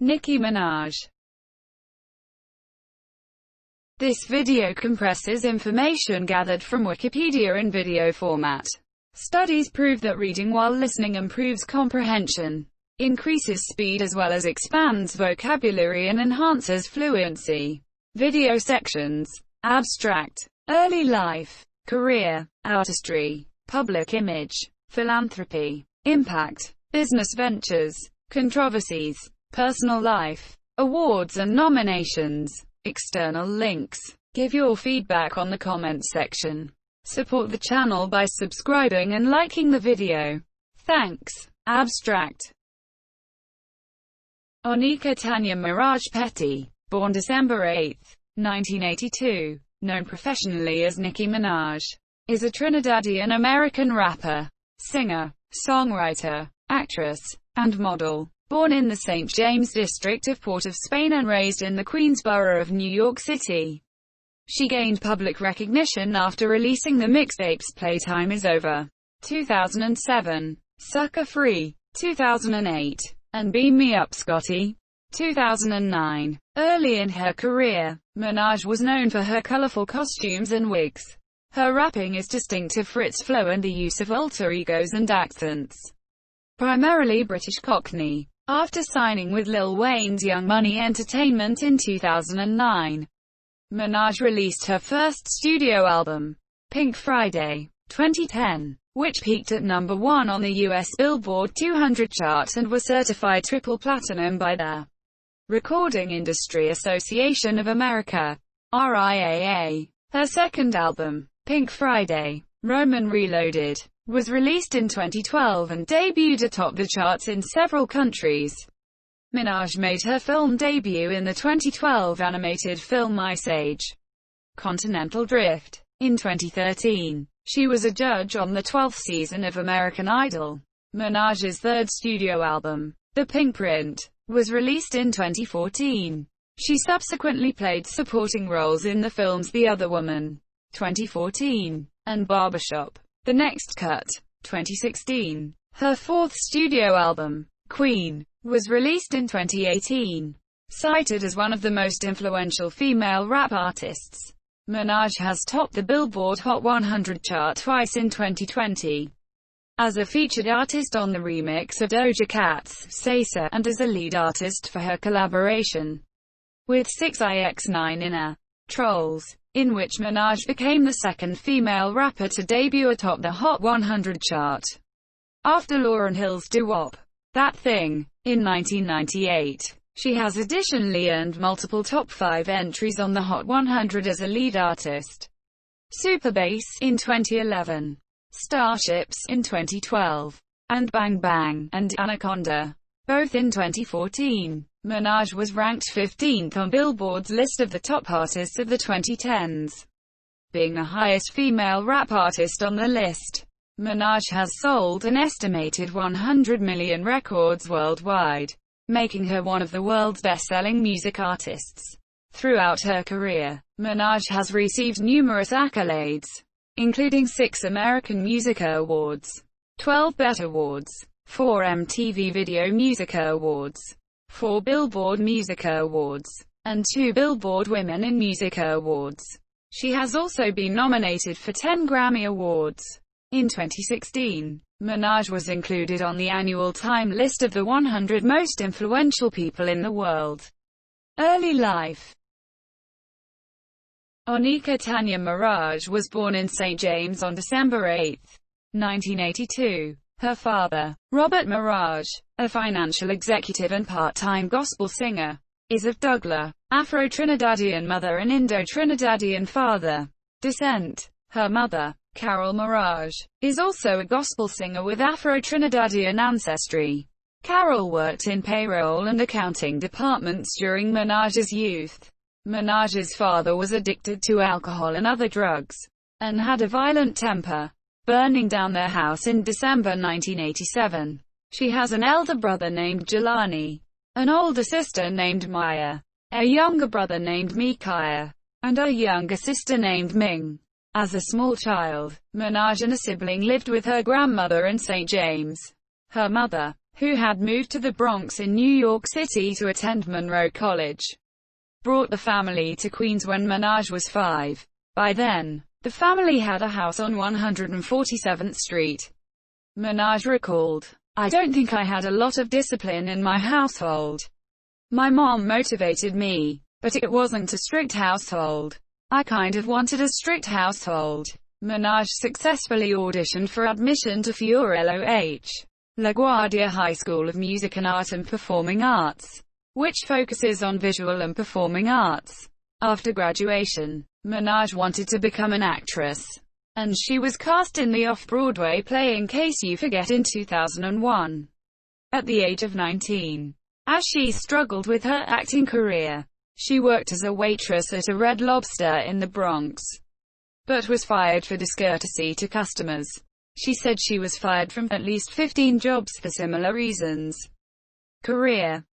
Nicki Minaj. This video compresses information gathered from Wikipedia in video format. Studies prove that reading while listening improves comprehension, increases speed as well as expands vocabulary and enhances fluency. Video sections: Abstract, Early Life, Career, Artistry, Public Image, Philanthropy, Impact, Business Ventures, Controversies, Personal Life, Awards and Nominations. External links. Give your feedback on the comments section. Support the channel by subscribing and liking the video. Thanks. Abstract. Onika Tanya Miraj Petty, born December 8, 1982, known professionally as Nicki Minaj, is a Trinidadian American rapper, singer, songwriter, actress, and model. Born in the St. James district of Port of Spain and raised in the Queens borough of New York City. She gained public recognition after releasing the mixtapes Playtime Is Over, 2007, Sucker Free, 2008, and Beam Me Up Scotty, 2009. Early in her career, Minaj was known for her colorful costumes and wigs. Her rapping is distinctive for its flow and the use of alter egos and accents, primarily British Cockney. After signing with Lil Wayne's Young Money Entertainment in 2009, Minaj released her first studio album, Pink Friday, 2010, which peaked at number 1 on the US Billboard 200 chart and was certified triple platinum by the Recording Industry Association of America, RIAA. Her second album, Pink Friday, Roman Reloaded, was released in 2012 and debuted atop the charts in several countries. Minaj made her film debut in the 2012 animated film Ice Age: Continental Drift. In 2013, she was a judge on the 12th season of American Idol. Minaj's third studio album, The Pink Print, was released in 2014. She subsequently played supporting roles in the films The Other Woman, 2014, and Barbershop, The Next Cut, 2016. Her fourth studio album, Queen, was released in 2018. Cited as one of the most influential female rap artists, Minaj has topped the Billboard Hot 100 chart twice in 2020. As a featured artist on the remix of Doja Cat's Say So, and as a lead artist for her collaboration with 6ix9ine in a Trolls, in which Minaj became the second female rapper to debut atop the Hot 100 chart, after Lauryn Hill's doo-wop, That Thing, in 1998. She has additionally earned multiple top 5 entries on the Hot 100 as a lead artist. Superbass in 2011, Starships in 2012, and Bang Bang and Anaconda, both in 2014. Minaj was ranked 15th on Billboard's list of the top artists of the 2010s, being the highest female rap artist on the list. Minaj has sold an estimated 100 million records worldwide, making her one of the world's best-selling music artists. Throughout her career, Minaj has received numerous accolades, including 6 American Music Awards, 12 BET Awards, 4 MTV Video Music Awards, 4 Billboard Music Awards, and 2 Billboard Women in Music Awards. She has also been nominated for 10 Grammy Awards. In 2016, Minaj was included on the annual Time list of the 100 most influential people in the world. Early life. Onika Tanya Miraj was born in St. James on December 8, 1982. Her father, Robert Miraj, a financial executive and part-time gospel singer, is of Douglas, Afro-Trinidadian mother and Indo-Trinidadian father descent. Her mother, Carol Miraj, is also a gospel singer with Afro-Trinidadian ancestry. Carol worked in payroll and accounting departments during Minaj's youth. Minaj's father was addicted to alcohol and other drugs, and had a violent temper, burning down their house in December 1987. She has an elder brother named Jelani, an older sister named Maya, a younger brother named Micaiah, and a younger sister named Ming. As a small child, Minaj and a sibling lived with her grandmother in St. James. Her mother, who had moved to the Bronx in New York City to attend Monroe College, brought the family to Queens when Minaj was 5. By then, the family had a house on 147th Street. Minaj recalled, "I don't think I had a lot of discipline in my household. My mom motivated me, but it wasn't a strict household. I kind of wanted a strict household." Minaj successfully auditioned for admission to Fiorello H. LaGuardia High School of Music and Art and Performing Arts, which focuses on visual and performing arts. After graduation, Minaj wanted to become an actress, and she was cast in the off-Broadway play In Case You Forget in 2001. At the age of 19, as she struggled with her acting career, she worked as a waitress at a Red Lobster in the Bronx, but was fired for discourtesy to customers. She said she was fired from at least 15 jobs for similar reasons. Career.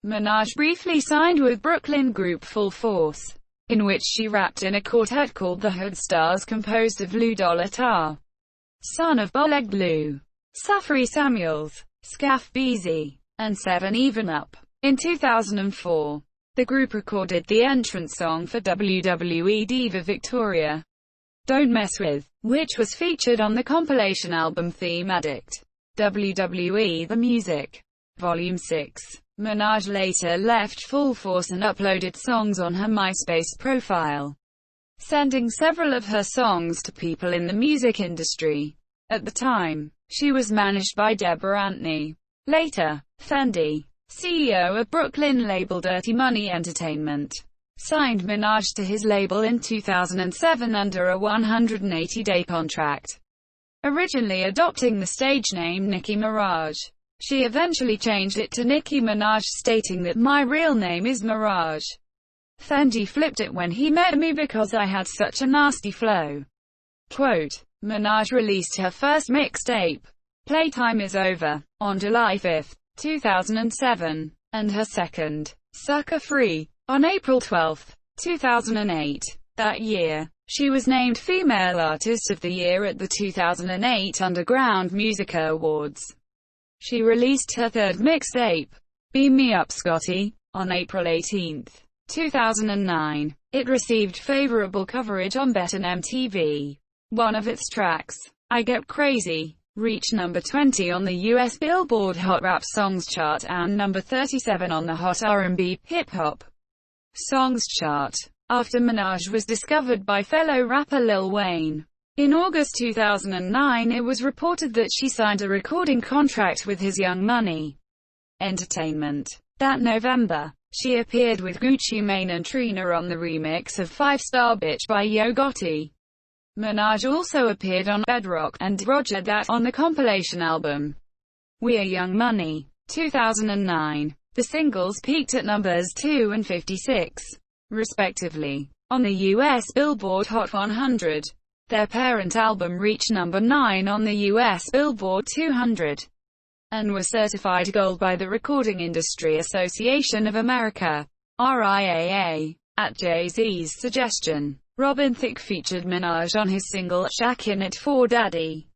Minaj briefly signed with Brooklyn group Full Force, in which she rapped in a quartet called the Hood Stars composed of Lou Dollar Tar, son of Boleg Lou, Safri Samuels, Scaff Beezy, and 7 Even Up. In 2004, the group recorded the entrance song for WWE Diva Victoria, Don't Mess With, which was featured on the compilation album Theme Addict, WWE The Music, Volume 6. Minaj later left Full Force and uploaded songs on her MySpace profile, sending several of her songs to people in the music industry. At the time, she was managed by Deborah Antony. Later, Fendi, CEO of Brooklyn label Dirty Money Entertainment, signed Minaj to his label in 2007 under a 180-day contract, originally adopting the stage name Nicki Minaj. She eventually changed it to Nicki Minaj, stating that "my real name is Mirage. Fendi flipped it when he met me because I had such a nasty flow." Quote, Minaj released her first mixtape, Playtime Is Over, on July 5, 2007, and her second, Sucker Free, on April 12, 2008. That year, she was named Female Artist of the Year at the 2008 Underground Musica Awards. She released her third mixtape, Beam Me Up Scotty, on April 18, 2009. It received favorable coverage on BET and MTV. One of its tracks, I Get Crazy, reached number 20 on the US Billboard Hot Rap Songs chart and number 37 on the Hot R&B Hip Hop Songs chart, after Minaj was discovered by fellow rapper Lil Wayne. In August 2009, it was reported that she signed a recording contract with his Young Money Entertainment. That November, she appeared with Gucci Mane and Trina on the remix of 5-Star Bitch by Yo Gotti. Minaj also appeared on Bedrock and Roger That on the compilation album We're Young Money, 2009. The singles peaked at numbers 2 and 56, respectively, on the US Billboard Hot 100. Their parent album reached number 9 on the US Billboard 200, and was certified gold by the Recording Industry Association of America, RIAA. At Jay-Z's suggestion, Robin Thicke featured Minaj on his single Shaqtin' It for Daddy.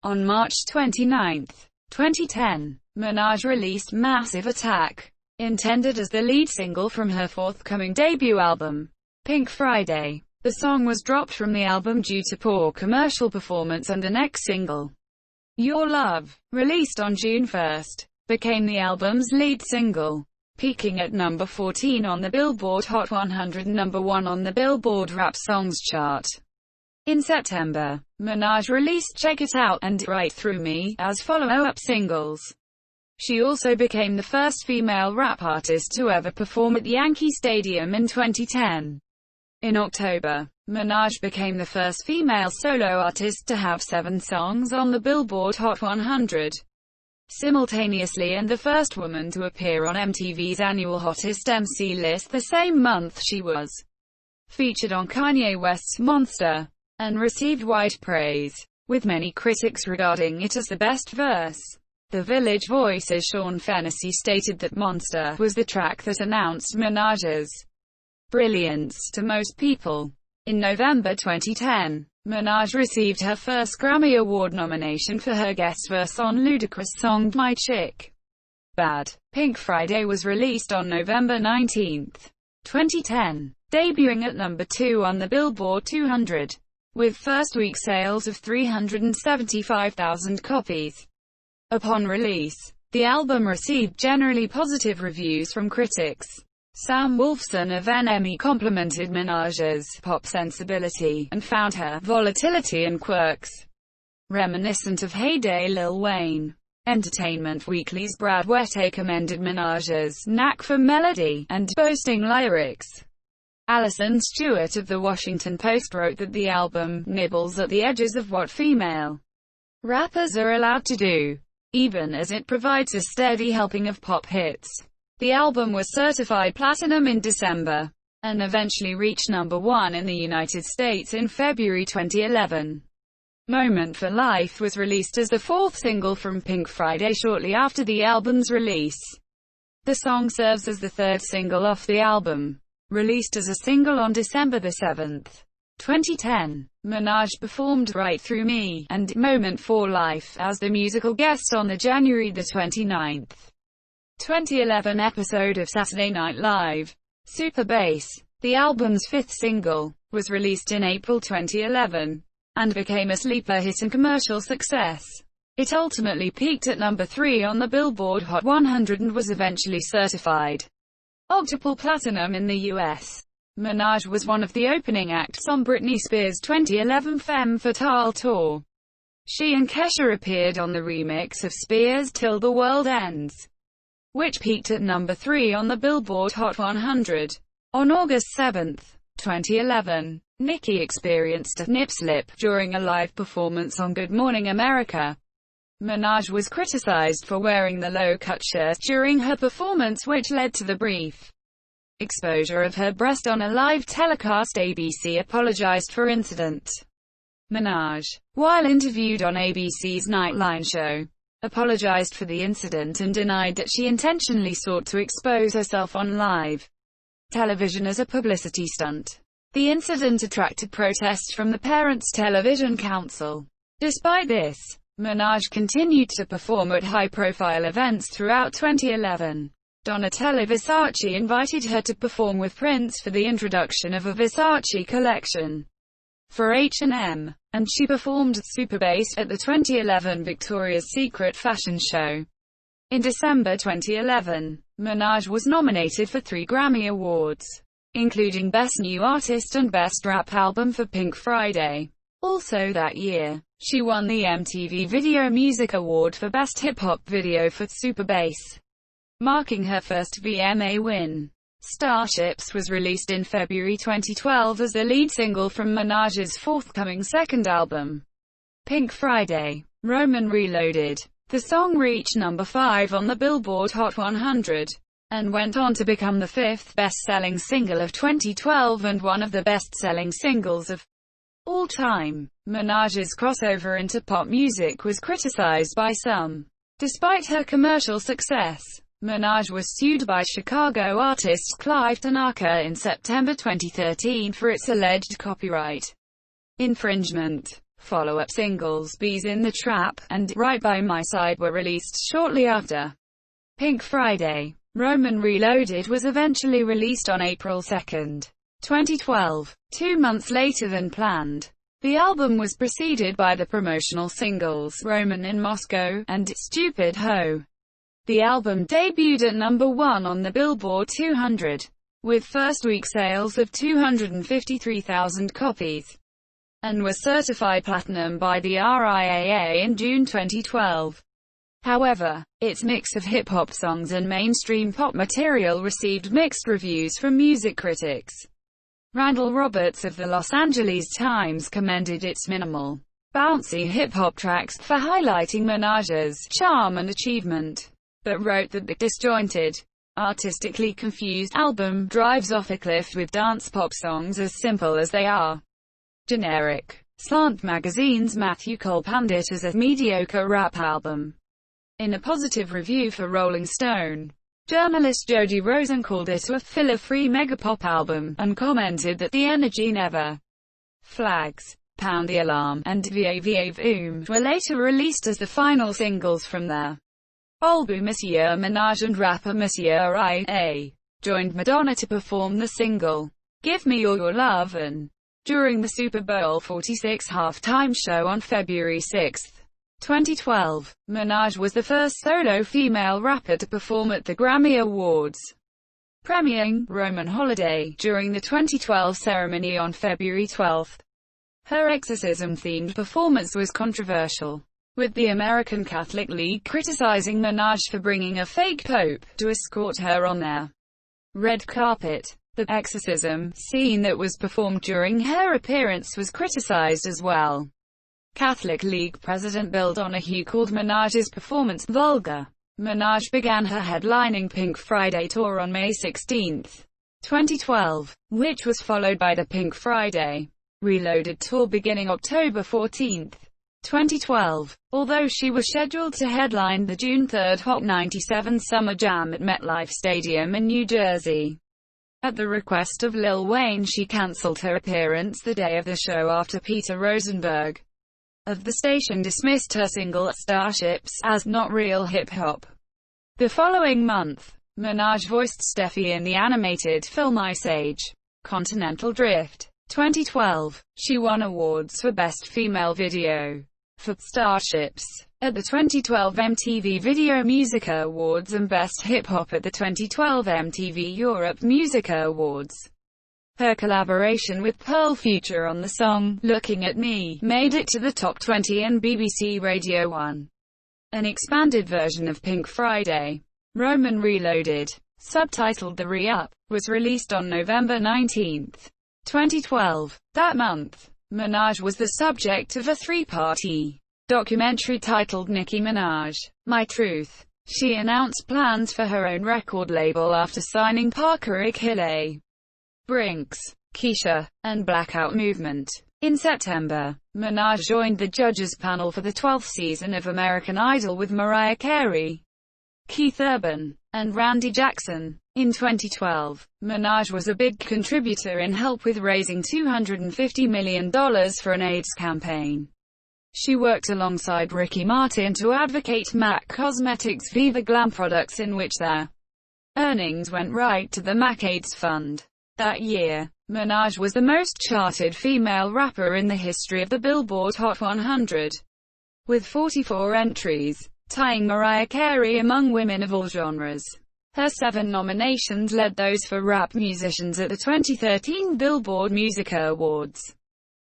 On March 29, 2010, Minaj released Massive Attack, intended as the lead single from her forthcoming debut album, Pink Friday. The song was dropped from the album due to poor commercial performance, and the next single, Your Love, released on June 1, became the album's lead single, peaking at number 14 on the Billboard Hot 100 and number 1 on the Billboard Rap Songs chart. In September, Minaj released Check It Out and Right Through Me as follow-up singles. She also became the first female rap artist to ever perform at Yankee Stadium in 2010. In October, Minaj became the first female solo artist to have 7 songs on the Billboard Hot 100 simultaneously, and the first woman to appear on MTV's annual Hottest MC list the same month. She was featured on Kanye West's Monster, and received wide praise, with many critics regarding it as the best verse. The Village Voice's Sean Fennessy stated that Monster was the track that announced Minaj's brilliance to most people. In November 2010, Minaj received her first Grammy Award nomination for her guest verse on Ludacris' song My Chick Bad. Pink Friday was released on November 19, 2010, debuting at number 2 on the Billboard 200, with first-week sales of 375,000 copies. Upon release, the album received generally positive reviews from critics. Sam Wolfson of NME complimented Minaj's pop sensibility, and found her volatility and quirks reminiscent of heyday Lil Wayne. Entertainment Weekly's Brad Wette commended Minaj's knack for melody and boasting lyrics. Alison Stewart of The Washington Post wrote that the album nibbles at the edges of what female rappers are allowed to do, even as it provides a steady helping of pop hits. The album was certified platinum in December, and eventually reached number 1 in the United States in February 2011. Moment for Life was released as the fourth single from Pink Friday shortly after the album's release. The song serves as the third single off the album. Released as a single on December 7, 2010, Minaj performed Right Through Me and Moment for Life as the musical guest on the January 29, 2011 episode of Saturday Night Live. Super Bass, the album's fifth single, was released in April 2011, and became a sleeper hit and commercial success. It ultimately peaked at number 3 on the Billboard Hot 100 and was eventually certified octuple platinum in the US. Minaj was one of the opening acts on Britney Spears' 2011 Femme Fatale tour. She and Kesha appeared on the remix of Spears' Till the World Ends, which peaked at number 3 on the Billboard Hot 100. On August 7, 2011, Nicki experienced a nip slip during a live performance on Good Morning America. Minaj was criticized for wearing the low-cut shirt during her performance, which led to the brief exposure of her breast on a live telecast. ABC apologized for incident. Minaj, while interviewed on ABC's Nightline show, apologized for the incident and denied that she intentionally sought to expose herself on live television as a publicity stunt. The incident attracted protests from the Parents Television Council. Despite this, Minaj continued to perform at high-profile events throughout 2011. Donatella Versace invited her to perform with Prince for the introduction of a Versace collection for H&M, and she performed Super Bass at the 2011 Victoria's Secret fashion show. In December 2011, Minaj was nominated for 3 Grammy Awards, including Best New Artist and Best Rap Album for Pink Friday. Also that year, she won the MTV Video Music Award for Best Hip Hop Video for Super Bass, marking her first VMA win. Starships was released in February 2012 as the lead single from Minaj's forthcoming second album, Pink Friday. Roman Reloaded. The song reached number 5 on the Billboard Hot 100, and went on to become the 5th best-selling single of 2012 and one of the best-selling singles of all time. Minaj's crossover into pop music was criticized by some. Despite her commercial success, Minaj was sued by Chicago artist Clive Tanaka in September 2013 for its alleged copyright infringement. Follow-up singles Bees in the Trap and Right by My Side were released shortly after Pink Friday. Roman Reloaded was eventually released on April 2, 2012, 2 months later than planned. The album was preceded by the promotional singles Roman in Moscow and Stupid Ho. The album debuted at number 1 on the Billboard 200, with first-week sales of 253,000 copies, and was certified platinum by the RIAA in June 2012. However, its mix of hip-hop songs and mainstream pop material received mixed reviews from music critics. Randall Roberts of the Los Angeles Times commended its minimal, bouncy hip-hop tracks for highlighting Minaj's charm and achievement, but wrote that the disjointed, artistically confused album drives off a cliff with dance pop songs as simple as they are generic. Slant Magazine's Matthew Cole panned it as a mediocre rap album. In a positive review for Rolling Stone, journalist Jody Rosen called it a filler-free megapop album, and commented that the energy never Flags, Pound the Alarm, and Va Va Voom were later released as the final singles from their album. Monsieur Minaj and rapper Monsieur I.A. joined Madonna to perform the single, Give Me All Your Love, and during the Super Bowl 46 halftime show on February 6, 2012, Minaj was the first solo female rapper to perform at the Grammy Awards, premiering Roman Holiday during the 2012 ceremony on February 12. Her exorcism-themed performance was controversial, with the American Catholic League criticizing Minaj for bringing a fake pope to escort her on their red carpet. The exorcism scene that was performed during her appearance was criticized as well. Catholic League President Bill Donahue called Minaj's performance vulgar. Minaj began her headlining Pink Friday tour on May 16, 2012, which was followed by the Pink Friday Reloaded tour beginning October 14, 2012, although she was scheduled to headline the June 3 Hot 97 Summer Jam at MetLife Stadium in New Jersey. At the request of Lil Wayne, she cancelled her appearance the day of the show after Peter Rosenberg of the station dismissed her single Starships as not real hip-hop. The following month, Minaj voiced Steffi in the animated film Ice Age: Continental Drift, 2012. She won awards for Best Female Video for Starships at the 2012 MTV Video Musica Awards and Best Hip Hop at the 2012 MTV Europe Musica Awards. Her collaboration with Pearl Future on the song Looking at Me made it to the top 20 in BBC Radio 1. An expanded version of Pink Friday, Roman Reloaded, subtitled The Re-Up, was released on November 19, 2012. That month, Minaj was the subject of a three-party documentary titled Nicki Minaj, My Truth. She announced plans for her own record label after signing Parker Achille, Brinks, Keisha, and Blackout Movement. In September, Minaj joined the judges panel for the 12th season of American Idol with Mariah Carey, Keith Urban, and Randy Jackson. In 2012, Minaj was a big contributor in help with raising $250 million for an AIDS campaign. She worked alongside Ricky Martin to advocate MAC Cosmetics' Viva Glam products, in which their earnings went right to the MAC AIDS Fund. That year, Minaj was the most charted female rapper in the history of the Billboard Hot 100, with 44 entries, tying Mariah Carey among women of all genres. Her 7 nominations led those for rap musicians at the 2013 Billboard Musica Awards,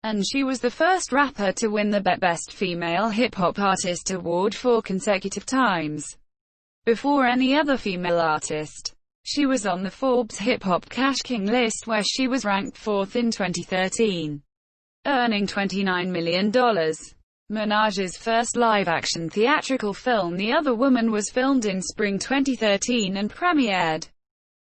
and she was the first rapper to win the Best Female Hip-Hop Artist award 4 consecutive times, before any other female artist. She was on the Forbes Hip Hop Cash King list, where she was ranked 4th in 2013, earning $29 million. Minaj's first live-action theatrical film, The Other Woman, was filmed in spring 2013 and premiered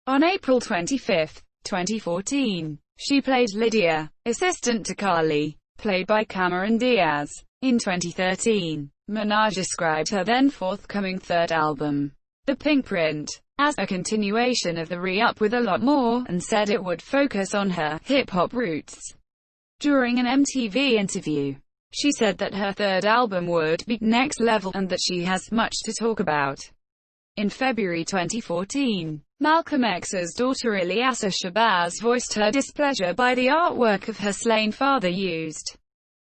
on April 25, 2014. She played Lydia, assistant to Carly, played by Cameron Diaz. In 2013, Minaj described her then forthcoming third album, The Pink Print, as a continuation of the Re-Up with a lot more, and said it would focus on her hip-hop roots. During an MTV interview, she said that her third album would be next level, and that she has much to talk about. In February 2014, Malcolm X's daughter Ilyasah Shabazz voiced her displeasure by the artwork of her slain father used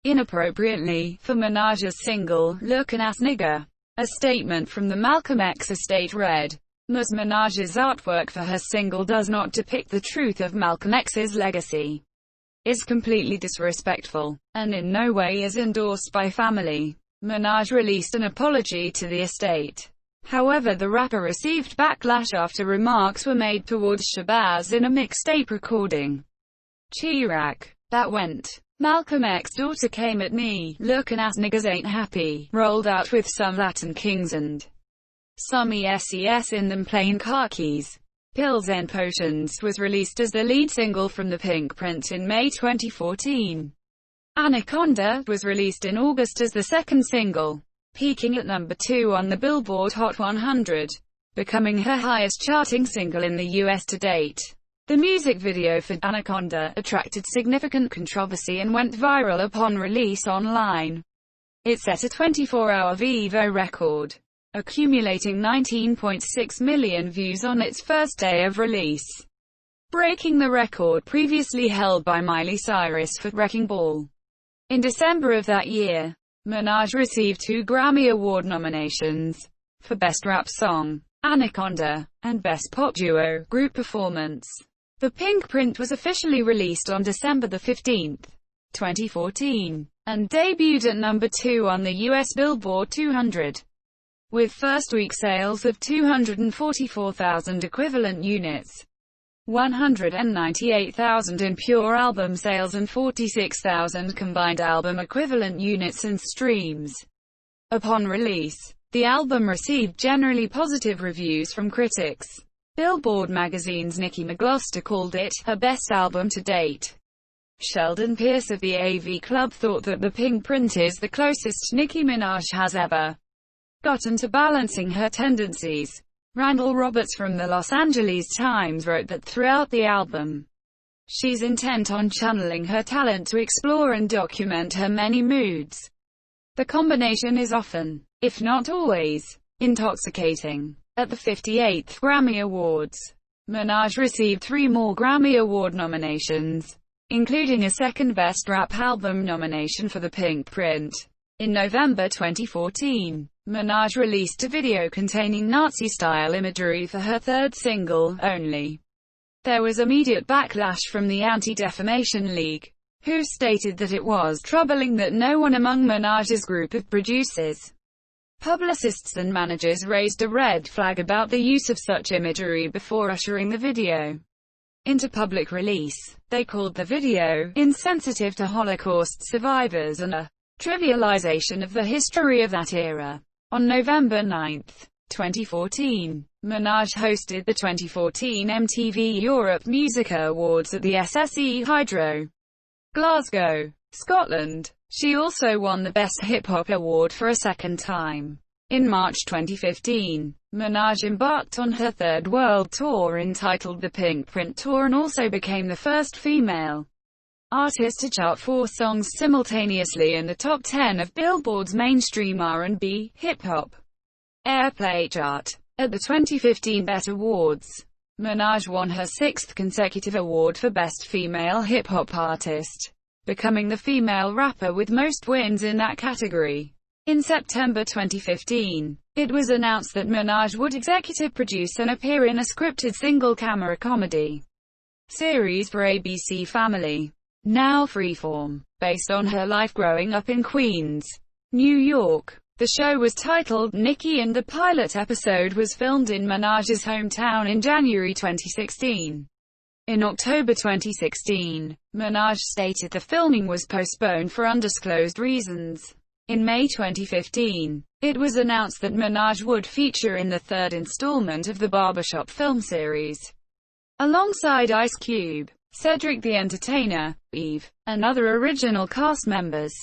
inappropriately for Minaj's single, Lookin' Ass Nigga. A statement from the Malcolm X estate read, "Ms. Minaj's artwork for her single does not depict the truth of Malcolm X's legacy, is completely disrespectful, and in no way is endorsed by family." Minaj released an apology to the estate. However, the rapper received backlash after remarks were made towards Shabazz in a mixtape recording, Chirac, that went, "Malcolm X's daughter came at me, lookin' ass niggas ain't happy," rolled out with some Latin kings and some ESES in them plain khakis. Pills and Potions was released as the lead single from the Pink Print in May 2014. Anaconda was released in August as the second single, peaking at number 2 on the Billboard Hot 100, becoming her highest charting single in the US to date. The music video for Anaconda attracted significant controversy and went viral upon release online. It set a 24-hour Vevo record, accumulating 19.6 million views on its first day of release, breaking the record previously held by Miley Cyrus for Wrecking Ball. In December of that year, Minaj received 2 Grammy Award nominations for Best Rap Song, Anaconda, and Best Pop Duo, Group Performance. The Pink Print was officially released on December 15, 2014, and debuted at number 2 on the US Billboard 200, with first-week sales of 244,000 equivalent units, 198,000 in pure album sales and 46,000 combined album equivalent units and streams. Upon release, the album received generally positive reviews from critics. Billboard magazine's Nicki Minaj called it her best album to date. Sheldon Pierce of the AV Club thought that The Pink Print is the closest Nicki Minaj has ever gotten to balancing her tendencies. Randall Roberts from the Los Angeles Times wrote that throughout the album, she's intent on channeling her talent to explore and document her many moods. The combination is often, if not always, intoxicating. At the 58th Grammy Awards, Minaj received 3 more Grammy Award nominations, including a second Best Rap Album nomination for The Pink Print. In November 2014, Minaj released a video containing Nazi-style imagery for her third single, Only. There was immediate backlash from the Anti-Defamation League, who stated that it was troubling that no one among Minaj's group of producers, publicists and managers raised a red flag about the use of such imagery before ushering the video into public release. They called the video insensitive to Holocaust survivors and a trivialization of the history of that era. On November 9, 2014, Minaj hosted the 2014 MTV Europe Musica Awards at the SSE Hydro, Glasgow, Scotland. She also won the Best Hip Hop Award for a second time. In March 2015, Minaj embarked on her third world tour entitled The Pink Print Tour and also became the first female artist to chart 4 songs simultaneously in the top 10 of Billboard's mainstream R&B, hip-hop airplay chart. At the 2015 BET Awards, Minaj won her 6th consecutive award for Best Female Hip-Hop Artist, becoming the female rapper with most wins in that category. In September 2015, it was announced that Minaj would executive produce and appear in a scripted single-camera comedy series for ABC Family, now Freeform, based on her life growing up in Queens, New York. The show was titled Nicki and the pilot episode was filmed in Minaj's hometown in January 2016. In October 2016, Minaj stated the filming was postponed for undisclosed reasons. In May 2015, it was announced that Minaj would feature in the 3rd installment of the Barbershop film series, alongside Ice Cube, Cedric the Entertainer, Eve, and other original cast members.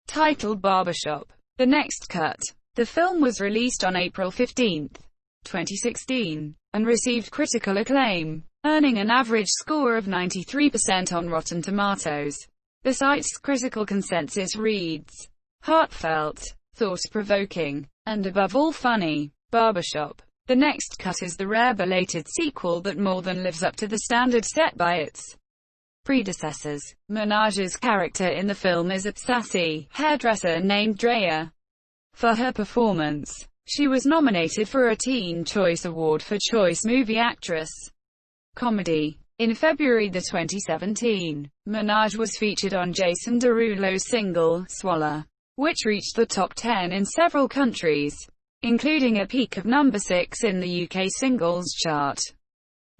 Titled Barbershop: The Next Cut, the film was released on April 15, 2016, and received critical acclaim, earning an average score of 93% on Rotten Tomatoes. The site's critical consensus reads, "Heartfelt, thought-provoking, and above all funny. Barbershop: The Next Cut is the rare belated sequel that more than lives up to the standard set by its predecessors." Minaj's character in the film is a sassy hairdresser named Drea. For her performance, she was nominated for a Teen Choice Award for Choice Movie Actress Comedy. In February 2017, Minaj was featured on Jason Derulo's single, Swallow, which reached the top 10 in several countries, including a peak of number 6 in the UK singles chart.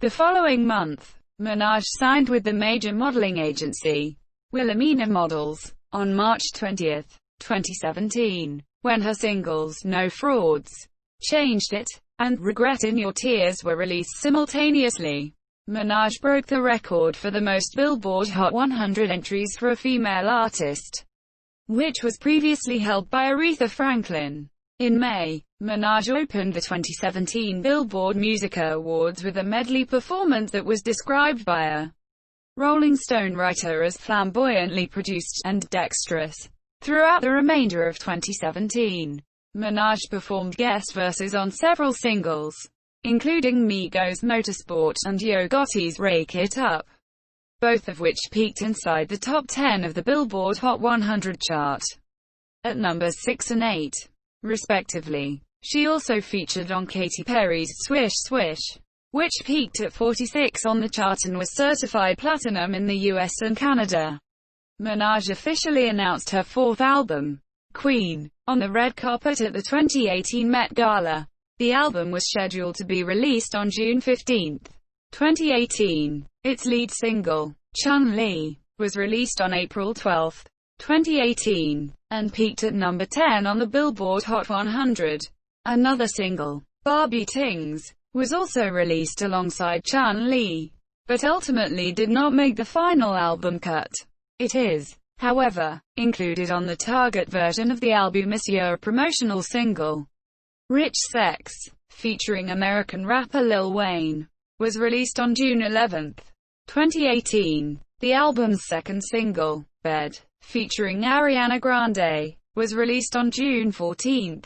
The following month, Minaj signed with the major modeling agency, Wilhelmina Models, on March 20, 2017, when her singles No Frauds, Changed It, and Regret in Your Tears were released simultaneously. Minaj broke the record for the most Billboard Hot 100 entries for a female artist, which was previously held by Aretha Franklin. In May, Minaj opened the 2017 Billboard Music Awards with a medley performance that was described by a Rolling Stone writer as flamboyantly produced and dexterous. Throughout the remainder of 2017, Minaj performed guest verses on several singles, including Migos' Motorsport and Yo Gotti's Rake It Up, both of which peaked inside the top 10 of the Billboard Hot 100 chart, at numbers 6 and 8, respectively. She also featured on Katy Perry's Swish Swish, which peaked at 46 on the chart and was certified platinum in the US and Canada. Minaj officially announced her fourth album, Queen, on the red carpet at the 2018 Met Gala. The album was scheduled to be released on June 15, 2018. Its lead single, Chun-Li, was released on April 12, 2018, and peaked at number 10 on the Billboard Hot 100. Another single, Barbie Tings, was also released alongside Chun-Li, but ultimately did not make the final album cut. It is, however, included on the Target version of the album as a promotional single. Rich Sex, featuring American rapper Lil Wayne, was released on June 11, 2018. The album's second single, Bed, featuring Ariana Grande, was released on June 14,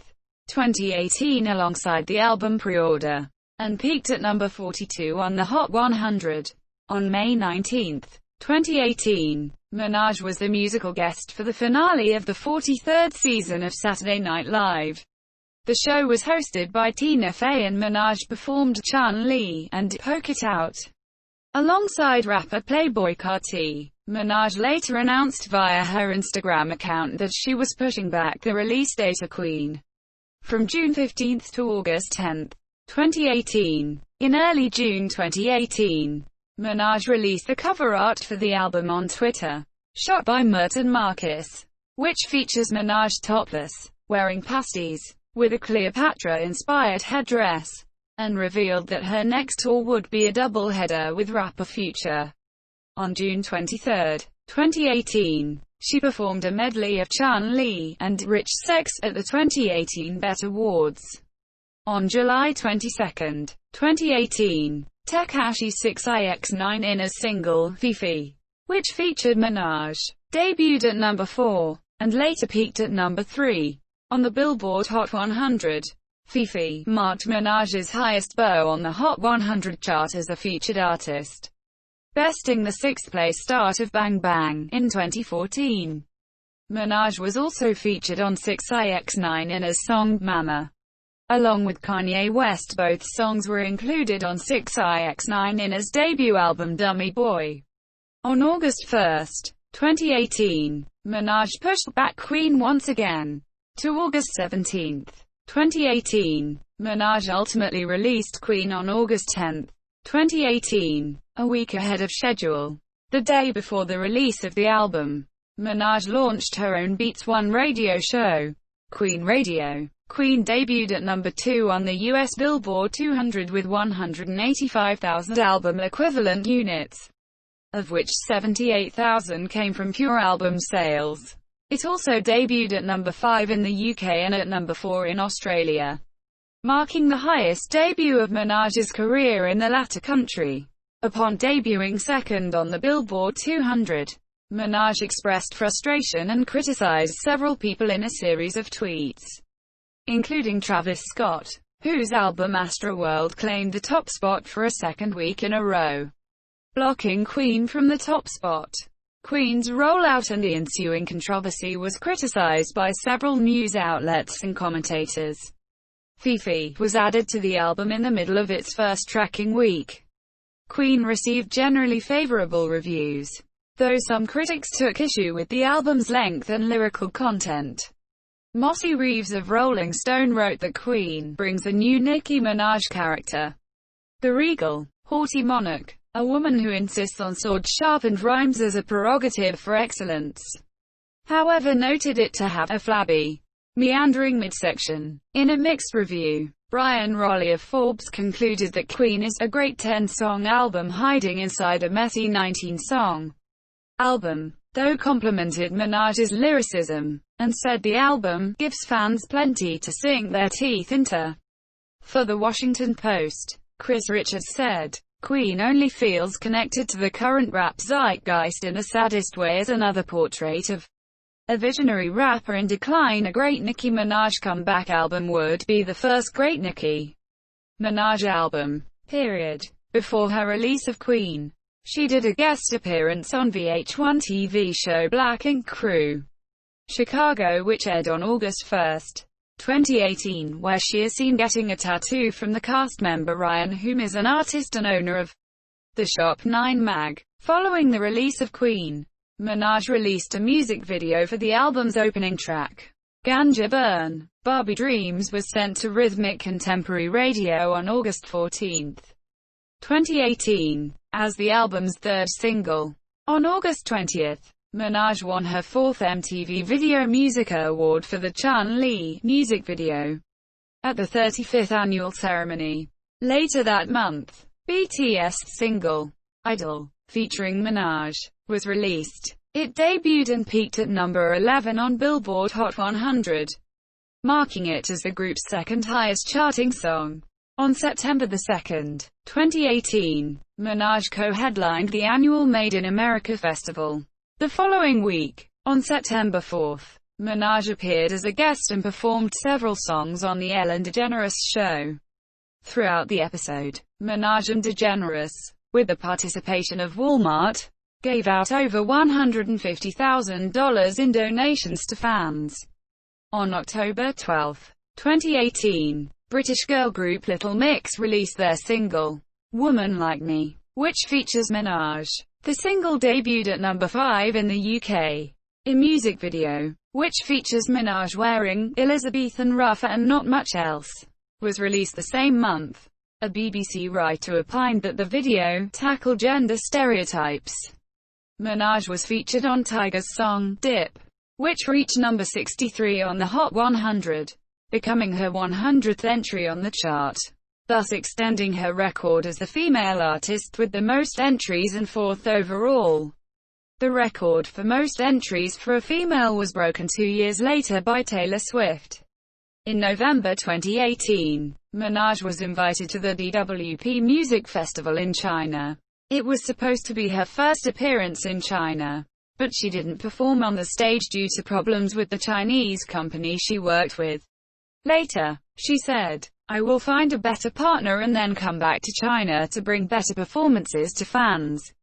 2018 alongside the album Pre-Order, and peaked at number 42 on the Hot 100. On May 19, 2018, Minaj was the musical guest for the finale of the 43rd season of Saturday Night Live. The show was hosted by Tina Fey and Minaj performed Chun-Li and Poke It Out alongside rapper Playboi Carti. Minaj later announced via her Instagram account that she was pushing back the release date of Queen from June 15 to August 10, 2018. In early June 2018, Minaj released the cover art for the album on Twitter, shot by Merton Marcus, which features Minaj topless, wearing pasties, with a Cleopatra-inspired headdress, and revealed that her next tour would be a double-header with rapper Future. On June 23, 2018, she performed a medley of Chun-Li and Rich Sex at the 2018 BET Awards. On July 22, 2018, Tekashi 6ix9ine Ina's single, Fifi, which featured Minaj, debuted at number 4, and later peaked at number 3, on the Billboard Hot 100. Fifi marked Minaj's highest bow on the Hot 100 chart as a featured artist, besting the sixth-place start of Bang Bang in 2014. Minaj was also featured on 6ix9ine Ina's song, Mama. Along with Kanye West, both songs were included on 6ix9ine Ina's debut album Dummy Boy. On August 1, 2018, Minaj pushed back Queen once again, to August 17, 2018. Minaj ultimately released Queen on August 10, 2018, a week ahead of schedule. The day before the release of the album, Minaj launched her own Beats One radio show, Queen Radio. Queen debuted at number 2 on the US Billboard 200 with 185,000 album equivalent units, of which 78,000 came from pure album sales. It also debuted at number 5 in the UK and at number 4 in Australia, marking the highest debut of Minaj's career in the latter country. Upon debuting second on the Billboard 200, Minaj expressed frustration and criticized several people in a series of tweets, including Travis Scott, whose album Astroworld claimed the top spot for a second week in a row, blocking Queen from the top spot. Queen's rollout and the ensuing controversy was criticized by several news outlets and commentators. Fifi was added to the album in the middle of its first tracking week. Queen received generally favorable reviews, though some critics took issue with the album's length and lyrical content. Mossy Reeves of Rolling Stone wrote that Queen brings a new Nicki Minaj character, the regal, haughty monarch, a woman who insists on sword-sharpened rhymes as a prerogative for excellence. However, noted it to have a flabby, meandering midsection. In a mixed review, Brian Rolley of Forbes concluded that Queen is a great 10-song album hiding inside a messy 19-song album. though complimented Minaj's lyricism, and said the album gives fans plenty to sink their teeth into. For the Washington Post, Chris Richards said, "Queen only feels connected to the current rap zeitgeist in the saddest way as another portrait of a visionary rapper in decline. A great Nicki Minaj comeback album would be the first great Nicki Minaj album, period." Before her release of Queen, she did a guest appearance on VH1 TV show Black Ink Crew Chicago, which aired on August 1, 2018, where she is seen getting a tattoo from the cast member Ryan, whom is an artist and owner of the Shop 9 mag. Following the release of Queen, Minaj released a music video for the album's opening track, Ganja Burn. Barbie Dreams was sent to Rhythmic Contemporary Radio on August 14, 2018, as the album's third single. On August 20, Minaj won her fourth MTV Video Musica Award for the Chun-Li music video at the 35th annual ceremony. Later that month, BTS's single, Idol, featuring Minaj, was released. It debuted and peaked at number 11 on Billboard Hot 100, marking it as the group's second highest charting song. On September 2, 2018, Minaj co-headlined the annual Made in America festival. The following week, on September 4, Minaj appeared as a guest and performed several songs on The Ellen DeGeneres Show. Throughout the episode, Minaj and DeGeneres, with the participation of Walmart, gave out over $150,000 in donations to fans. On October 12, 2018, British girl group Little Mix released their single, Woman Like Me, which features Minaj. The single debuted at number 5 in the UK. A music video, which features Minaj wearing Elizabethan ruff and not much else, was released the same month. A BBC writer opined that the video tackled gender stereotypes. Minaj was featured on Tyga's song, Dip, which reached number 63 on the Hot 100. Becoming her 100th entry on the chart, thus extending her record as the female artist with the most entries and fourth overall. The record for most entries for a female was broken 2 years later by Taylor Swift. In November 2018, Minaj was invited to the DWP Music Festival in China. It was supposed to be her first appearance in China, but she didn't perform on the stage due to problems with the Chinese company she worked with. Later, she said, "I will find a better partner and then come back to China to bring better performances to fans."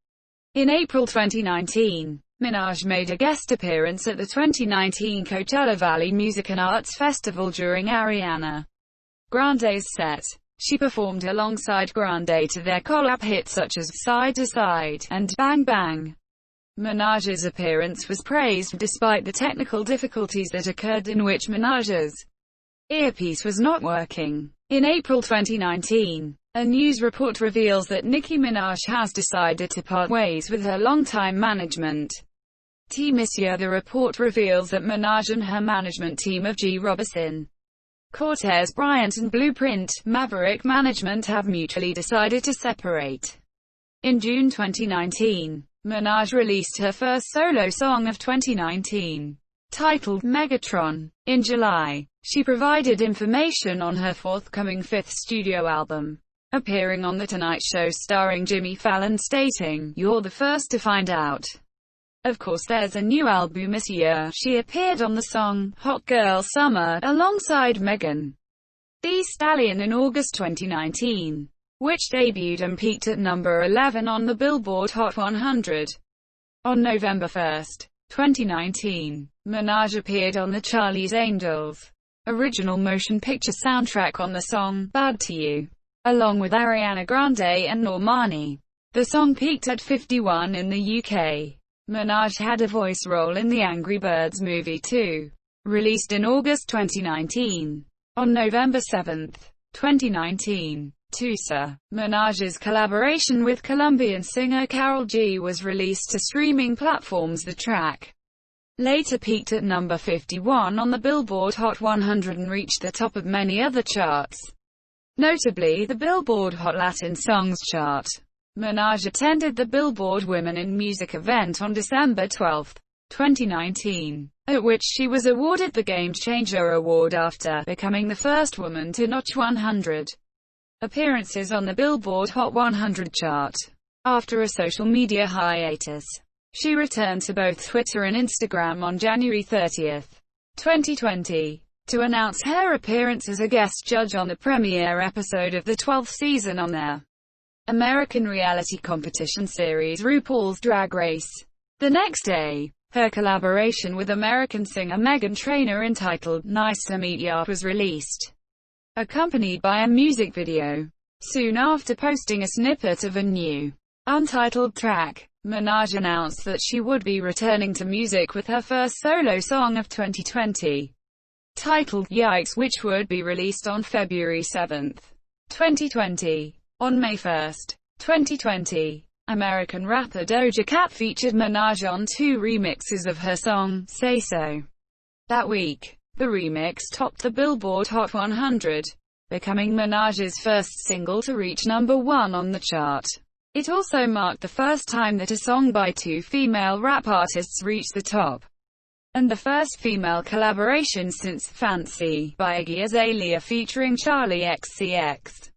In April 2019, Minaj made a guest appearance at the 2019 Coachella Valley Music and Arts Festival during Ariana Grande's set. She performed alongside Grande to their collab hits such as Side to Side and Bang Bang. Minaj's appearance was praised despite the technical difficulties that occurred in which Minaj's earpiece was not working. In April 2019, a news report reveals that Nicki Minaj has decided to part ways with her longtime management team this year. The report reveals that Minaj and her management team of G. Robinson, Cortez Bryant and Blueprint Maverick Management have mutually decided to separate. In June 2019, Minaj released her first solo song of 2019, titled Megatron. In July, she provided information on her forthcoming fifth studio album, appearing on The Tonight Show starring Jimmy Fallon, stating, "You're the first to find out. Of course there's a new album this year." She appeared on the song, Hot Girl Summer, alongside Megan Thee Stallion in August 2019, which debuted and peaked at number 11 on the Billboard Hot 100. On November 1, 2019, Minaj appeared on the Charlie's Angels original motion picture soundtrack on the song, Bad to You, along with Ariana Grande and Normani. The song peaked at 51 in the UK. Minaj had a voice role in the Angry Birds movie 2, released in August 2019. On November 7, 2019, Tusa, Minaj's collaboration with Colombian singer Karol G was released to streaming platforms. The track later peaked at number 51 on the Billboard Hot 100 and reached the top of many other charts, notably the Billboard Hot Latin Songs chart. Minaj attended the Billboard Women in Music event on December 12, 2019, at which she was awarded the Game Changer Award after becoming the first woman to notch 100 appearances on the Billboard Hot 100 chart. After a social media hiatus, she returned to both Twitter and Instagram on January 30, 2020, to announce her appearance as a guest judge on the premiere episode of the 12th season on their American reality competition series RuPaul's Drag Race. The next day, her collaboration with American singer Meghan Trainor entitled "Nice to Meet Ya" was released, accompanied by a music video. Soon after posting a snippet of a new, untitled track, Minaj announced that she would be returning to music with her first solo song of 2020, titled "Yikes," which would be released on February 7, 2020. On May 1, 2020, American rapper Doja Cat featured Minaj on 2 remixes of her song, "Say So." That week, the remix topped the Billboard Hot 100, becoming Minaj's first single to reach #1 on the chart. It also marked the first time that a song by 2 female rap artists reached the top, and the first female collaboration since "Fancy" by Iggy Azalea featuring Charli XCX.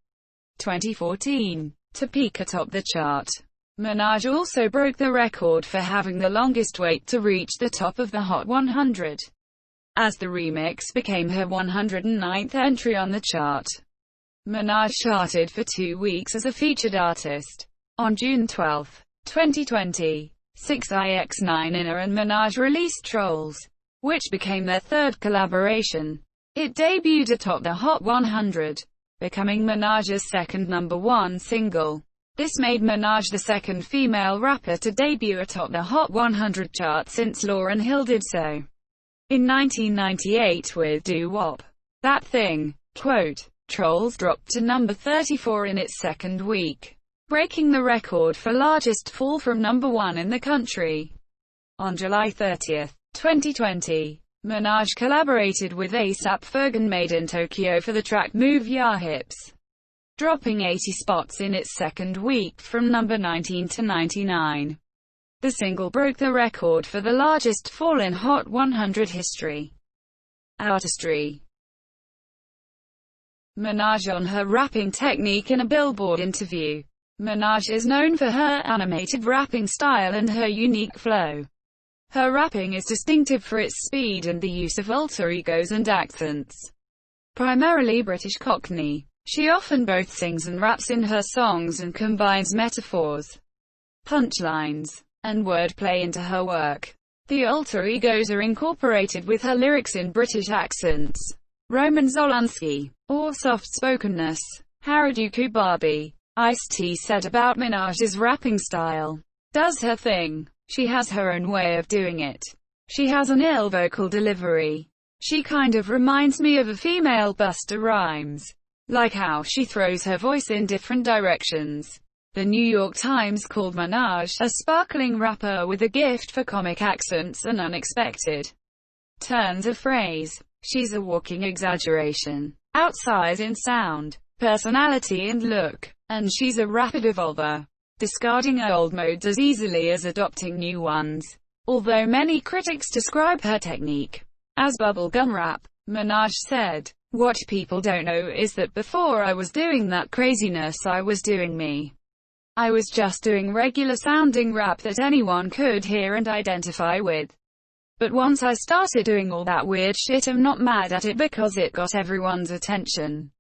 2014. To peak atop the chart, Minaj also broke the record for having the longest wait to reach the top of the Hot 100, as the remix became her 109th entry on the chart. Minaj charted for 2 weeks as a featured artist. On June 12, 2020, 6ix9ine and Minaj released Trolls, which became their third collaboration. It debuted atop the Hot 100, becoming Minaj's second #1 single. This made Minaj the second female rapper to debut atop the Hot 100 chart since Lauryn Hill did so in 1998 with "Doo Wop." That Thing. Quote, Trolls dropped to number 34 in its second week, breaking the record for largest fall from #1 in the country. On July 30, 2020, Minaj collaborated with A$AP Ferg and Made in Tokyo for the track "Move Ya Hips," dropping 80 spots in its second week from number 19 to 99. The single broke the record for the largest fall in Hot 100 history. Artistry. Minaj on her rapping technique. In a Billboard interview, Minaj is known for her animated rapping style and her unique flow. Her rapping is distinctive for its speed and the use of alter egos and accents. Primarily British Cockney, she often both sings and raps in her songs and combines metaphors, punchlines, and wordplay into her work. The alter egos are incorporated with her lyrics in British accents, Roman Zolanski, or soft-spokenness. Harajuku Barbie. Ice-T said about Minaj's rapping style, "Does her thing. She has her own way of doing it. She has an ill vocal delivery. She kind of reminds me of a female Busta Rhymes. Like how she throws her voice in different directions." The New York Times called Minaj a sparkling rapper with a gift for comic accents and unexpected turns of phrase. She's a walking exaggeration, outsize in sound, personality and look, and she's a rapid evolver, discarding old modes as easily as adopting new ones. Although many critics describe her technique as bubblegum rap, Minaj said, "What people don't know is that before I was doing that craziness, I was doing me. I was just doing regular sounding rap that anyone could hear and identify with. But once I started doing all that weird shit, I'm not mad at it because it got everyone's attention."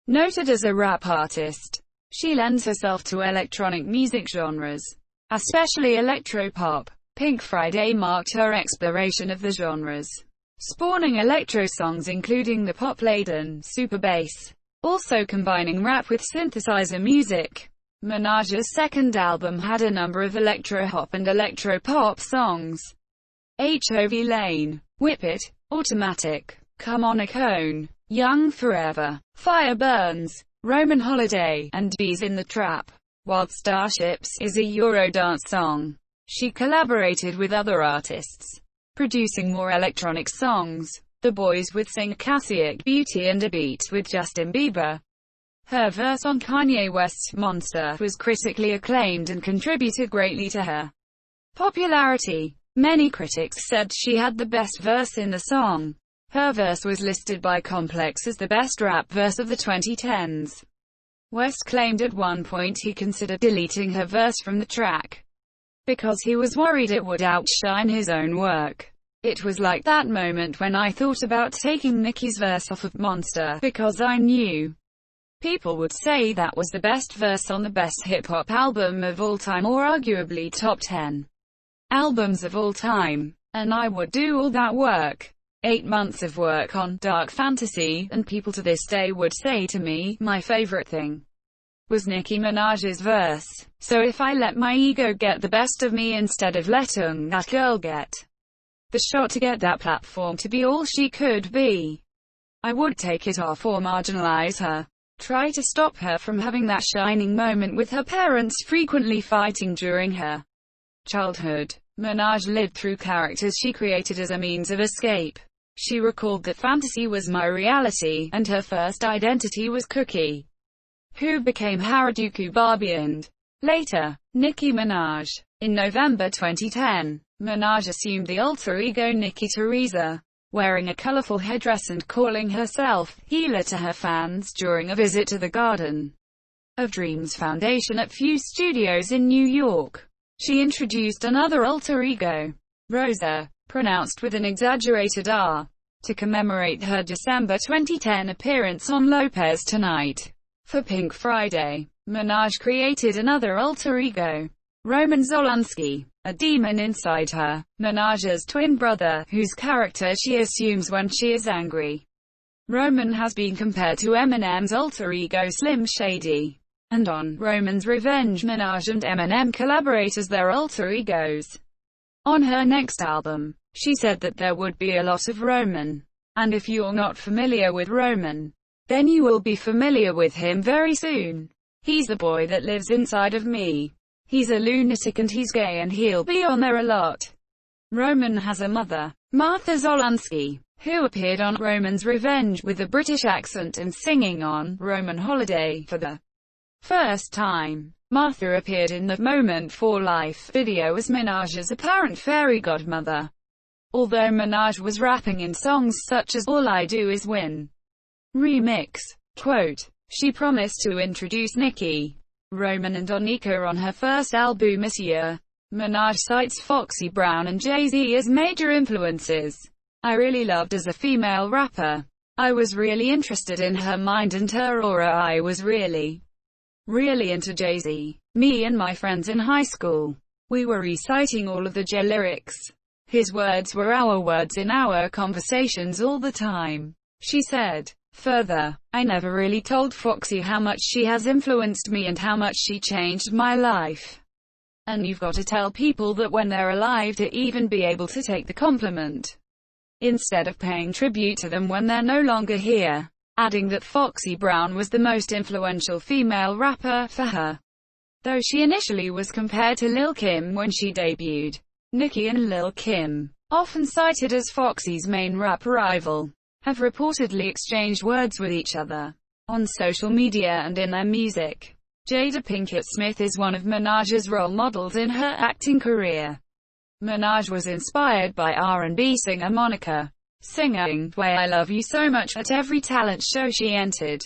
Noted as a rap artist, she lends herself to electronic music genres, especially electropop. Pink Friday marked her exploration of the genres, spawning electro songs including the pop-laden super bass, also combining rap with synthesizer music. Minaj's second album had a number of electro-hop and electro-pop songs. HOV Lane, Whip It, Automatic, Come On a Cone, Young Forever, Fire Burns, Roman Holiday, and Bees in the Trap. Wild Starships is a Eurodance song. She collaborated with other artists, producing more electronic songs. The Boys with singer Cassie Beauty and a beat with Justin Bieber. Her verse on Kanye West's Monster was critically acclaimed and contributed greatly to her popularity. Many critics said she had the best verse in the song. Her verse was listed by Complex as the best rap verse of the 2010s. West claimed at one point he considered deleting her verse from the track because he was worried it would outshine his own work. It was like that moment when I thought about taking Nicki's verse off of Monster, because I knew people would say that was the best verse on the best hip-hop album of all time, or arguably top 10 albums of all time, and I would do all that work. 8 months of work on Dark Fantasy, and people to this day would say to me, my favorite thing was Nicki Minaj's verse. So if I let my ego get the best of me instead of letting that girl get the shot to get that platform to be all she could be, I would take it off or marginalize her. Try to stop her from having that shining moment with her parents frequently fighting during her childhood. Minaj lived through characters she created as a means of escape. She recalled that fantasy was my reality, and her first identity was Cookie, who became Harajuku Barbie and later, Nicki Minaj. In November 2010, Minaj assumed the alter ego Nicki Teresa, wearing a colorful headdress and calling herself Healer to her fans during a visit to the Garden of Dreams Foundation at Fuse Studios in New York. She introduced another alter ego, Rosa, pronounced with an exaggerated R, to commemorate her December 2010 appearance on Lopez Tonight. For Pink Friday, Minaj created another alter ego, Roman Zolanski, a demon inside her, Minaj's twin brother, whose character she assumes when she is angry. Roman has been compared to Eminem's alter ego Slim Shady, and on Roman's Revenge, Minaj and Eminem collaborate as their alter egos. On her next album, she said that there would be a lot of Roman, and if you're not familiar with Roman, then you will be familiar with him very soon. He's the boy that lives inside of me. He's a lunatic and he's gay and he'll be on there a lot. Roman has a mother, Martha Zolanski, who appeared on Roman's Revenge with a British accent and singing on Roman Holiday for the first time. Martha appeared in the Moment for Life video as Minaj's apparent fairy godmother. Although Minaj was rapping in songs such as All I Do Is Win remix. Quote, she promised to introduce Nicki, Roman and Onika on her first album this year. Minaj cites Foxy Brown and Jay-Z as major influences. I really loved as a female rapper. I was really interested in her mind and her aura. I was really into Jay-Z. Me and my friends in high school, we were reciting all of the Jay lyrics. His words were our words in our conversations all the time, she said. Further, I never really told Foxy how much she has influenced me and how much she changed my life. And you've got to tell people that when they're alive to even be able to take the compliment, instead of paying tribute to them when they're no longer here. Adding that Foxy Brown was the most influential female rapper for her, though she initially was compared to Lil' Kim when she debuted. Nicki and Lil' Kim, often cited as Foxy's main rap rival, have reportedly exchanged words with each other on social media and in their music. Jada Pinkett Smith is one of Minaj's role models in her acting career. Minaj was inspired by R&B singer Monica, singing "Way I Love You So Much" at every talent show she entered.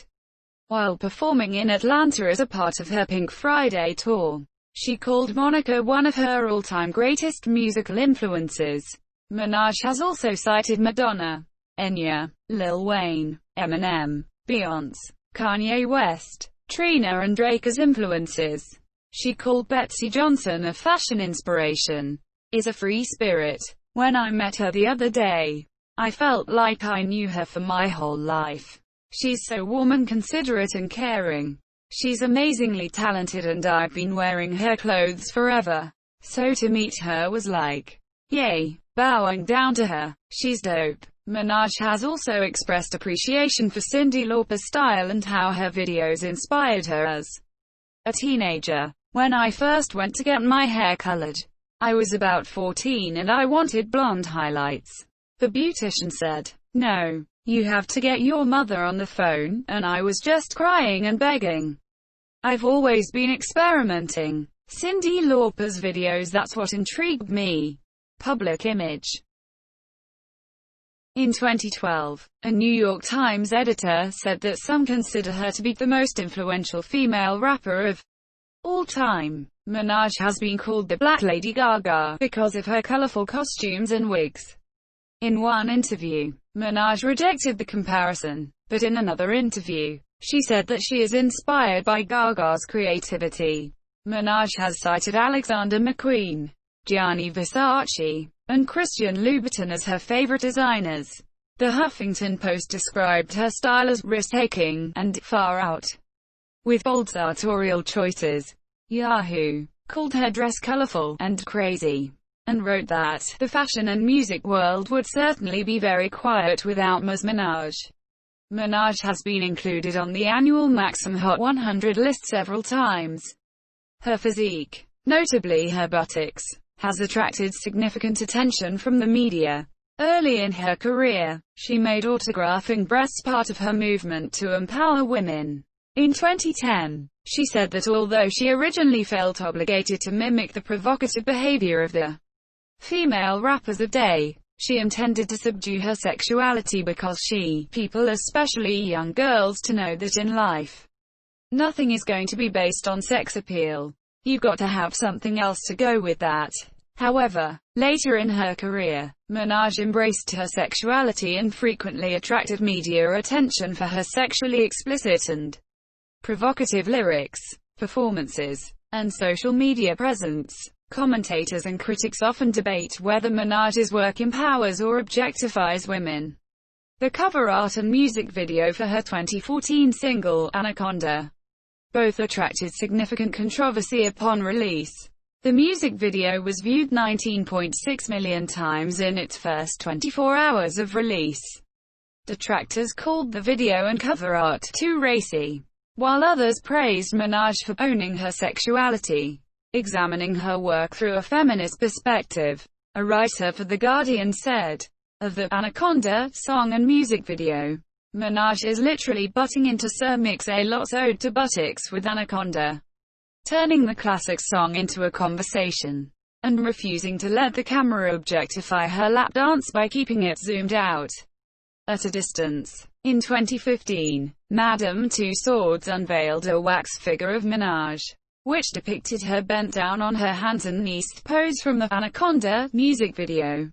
While performing in Atlanta as a part of her Pink Friday tour, she called Monica one of her all-time greatest musical influences. Minaj has also cited Madonna, Enya, Lil Wayne, Eminem, Beyoncé, Kanye West, Trina and Drake as influences. She called Betsey Johnson a fashion inspiration. Is a free spirit. When I met her the other day, I felt like I knew her for my whole life. She's so warm and considerate and caring. She's amazingly talented and I've been wearing her clothes forever. So to meet her was like, yay, bowing down to her. She's dope. Minaj has also expressed appreciation for Cyndi Lauper's style and how her videos inspired her as a teenager. When I first went to get my hair colored, I was about 14 and I wanted blonde highlights. The beautician said, "No, You have to get your mother on the phone, and I was just crying and begging. I've always been experimenting. Cyndi Lauper's videos, that's what intrigued me. Public image. In 2012, a New York Times editor said that some consider her to be the most influential female rapper of all time. Minaj has been called the Black Lady Gaga because of her colorful costumes and wigs. In one interview, Minaj rejected the comparison, but in another interview, she said that she is inspired by Gaga's creativity. Minaj has cited Alexander McQueen, Gianni Versace, and Christian Louboutin as her favorite designers. The Huffington Post described her style as risk-taking and far out, with bold sartorial choices. Yahoo called her dress colorful and crazy, and wrote that the fashion and music world would certainly be very quiet without Ms. Minaj. Minaj has been included on the annual Maxim Hot 100 list several times. Her physique, notably her buttocks, has attracted significant attention from the media. Early in her career, she made autographing breasts part of her movement to empower women. In 2010, she said that although she originally felt obligated to mimic the provocative behavior of the female rappers of day, she intended to subdue her sexuality because people, especially young girls, to know that in life, nothing is going to be based on sex appeal. You've got to have something else to go with that. However, later in her career, Minaj embraced her sexuality and frequently attracted media attention for her sexually explicit and provocative lyrics, performances, and social media presence. Commentators and critics often debate whether Minaj's work empowers or objectifies women. The cover art and music video for her 2014 single, Anaconda, both attracted significant controversy upon release. The music video was viewed 19.6 million times in its first 24 hours of release. Detractors called the video and cover art too racy, while others praised Minaj for owning her sexuality. Examining her work through a feminist perspective, a writer for The Guardian said of the Anaconda song and music video, Minaj is literally butting into Sir Mix-a-Lot's ode to buttocks with Anaconda, turning the classic song into a conversation, and refusing to let the camera objectify her lap dance by keeping it zoomed out at a distance. In 2015, Madame Tussauds unveiled a wax figure of Minaj, which depicted her bent down on her hands and knees pose from the Anaconda music video.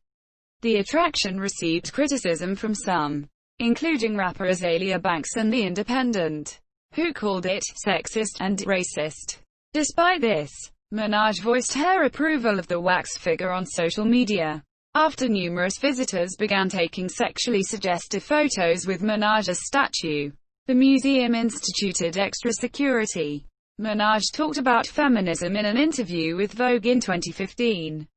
The attraction received criticism from some, including rapper Azealia Banks and The Independent, who called it sexist and racist. Despite this, Minaj voiced her approval of the wax figure on social media, after numerous visitors began taking sexually suggestive photos with Minaj's statue. The museum instituted extra security. Minaj talked about feminism in an interview with Vogue in 2015,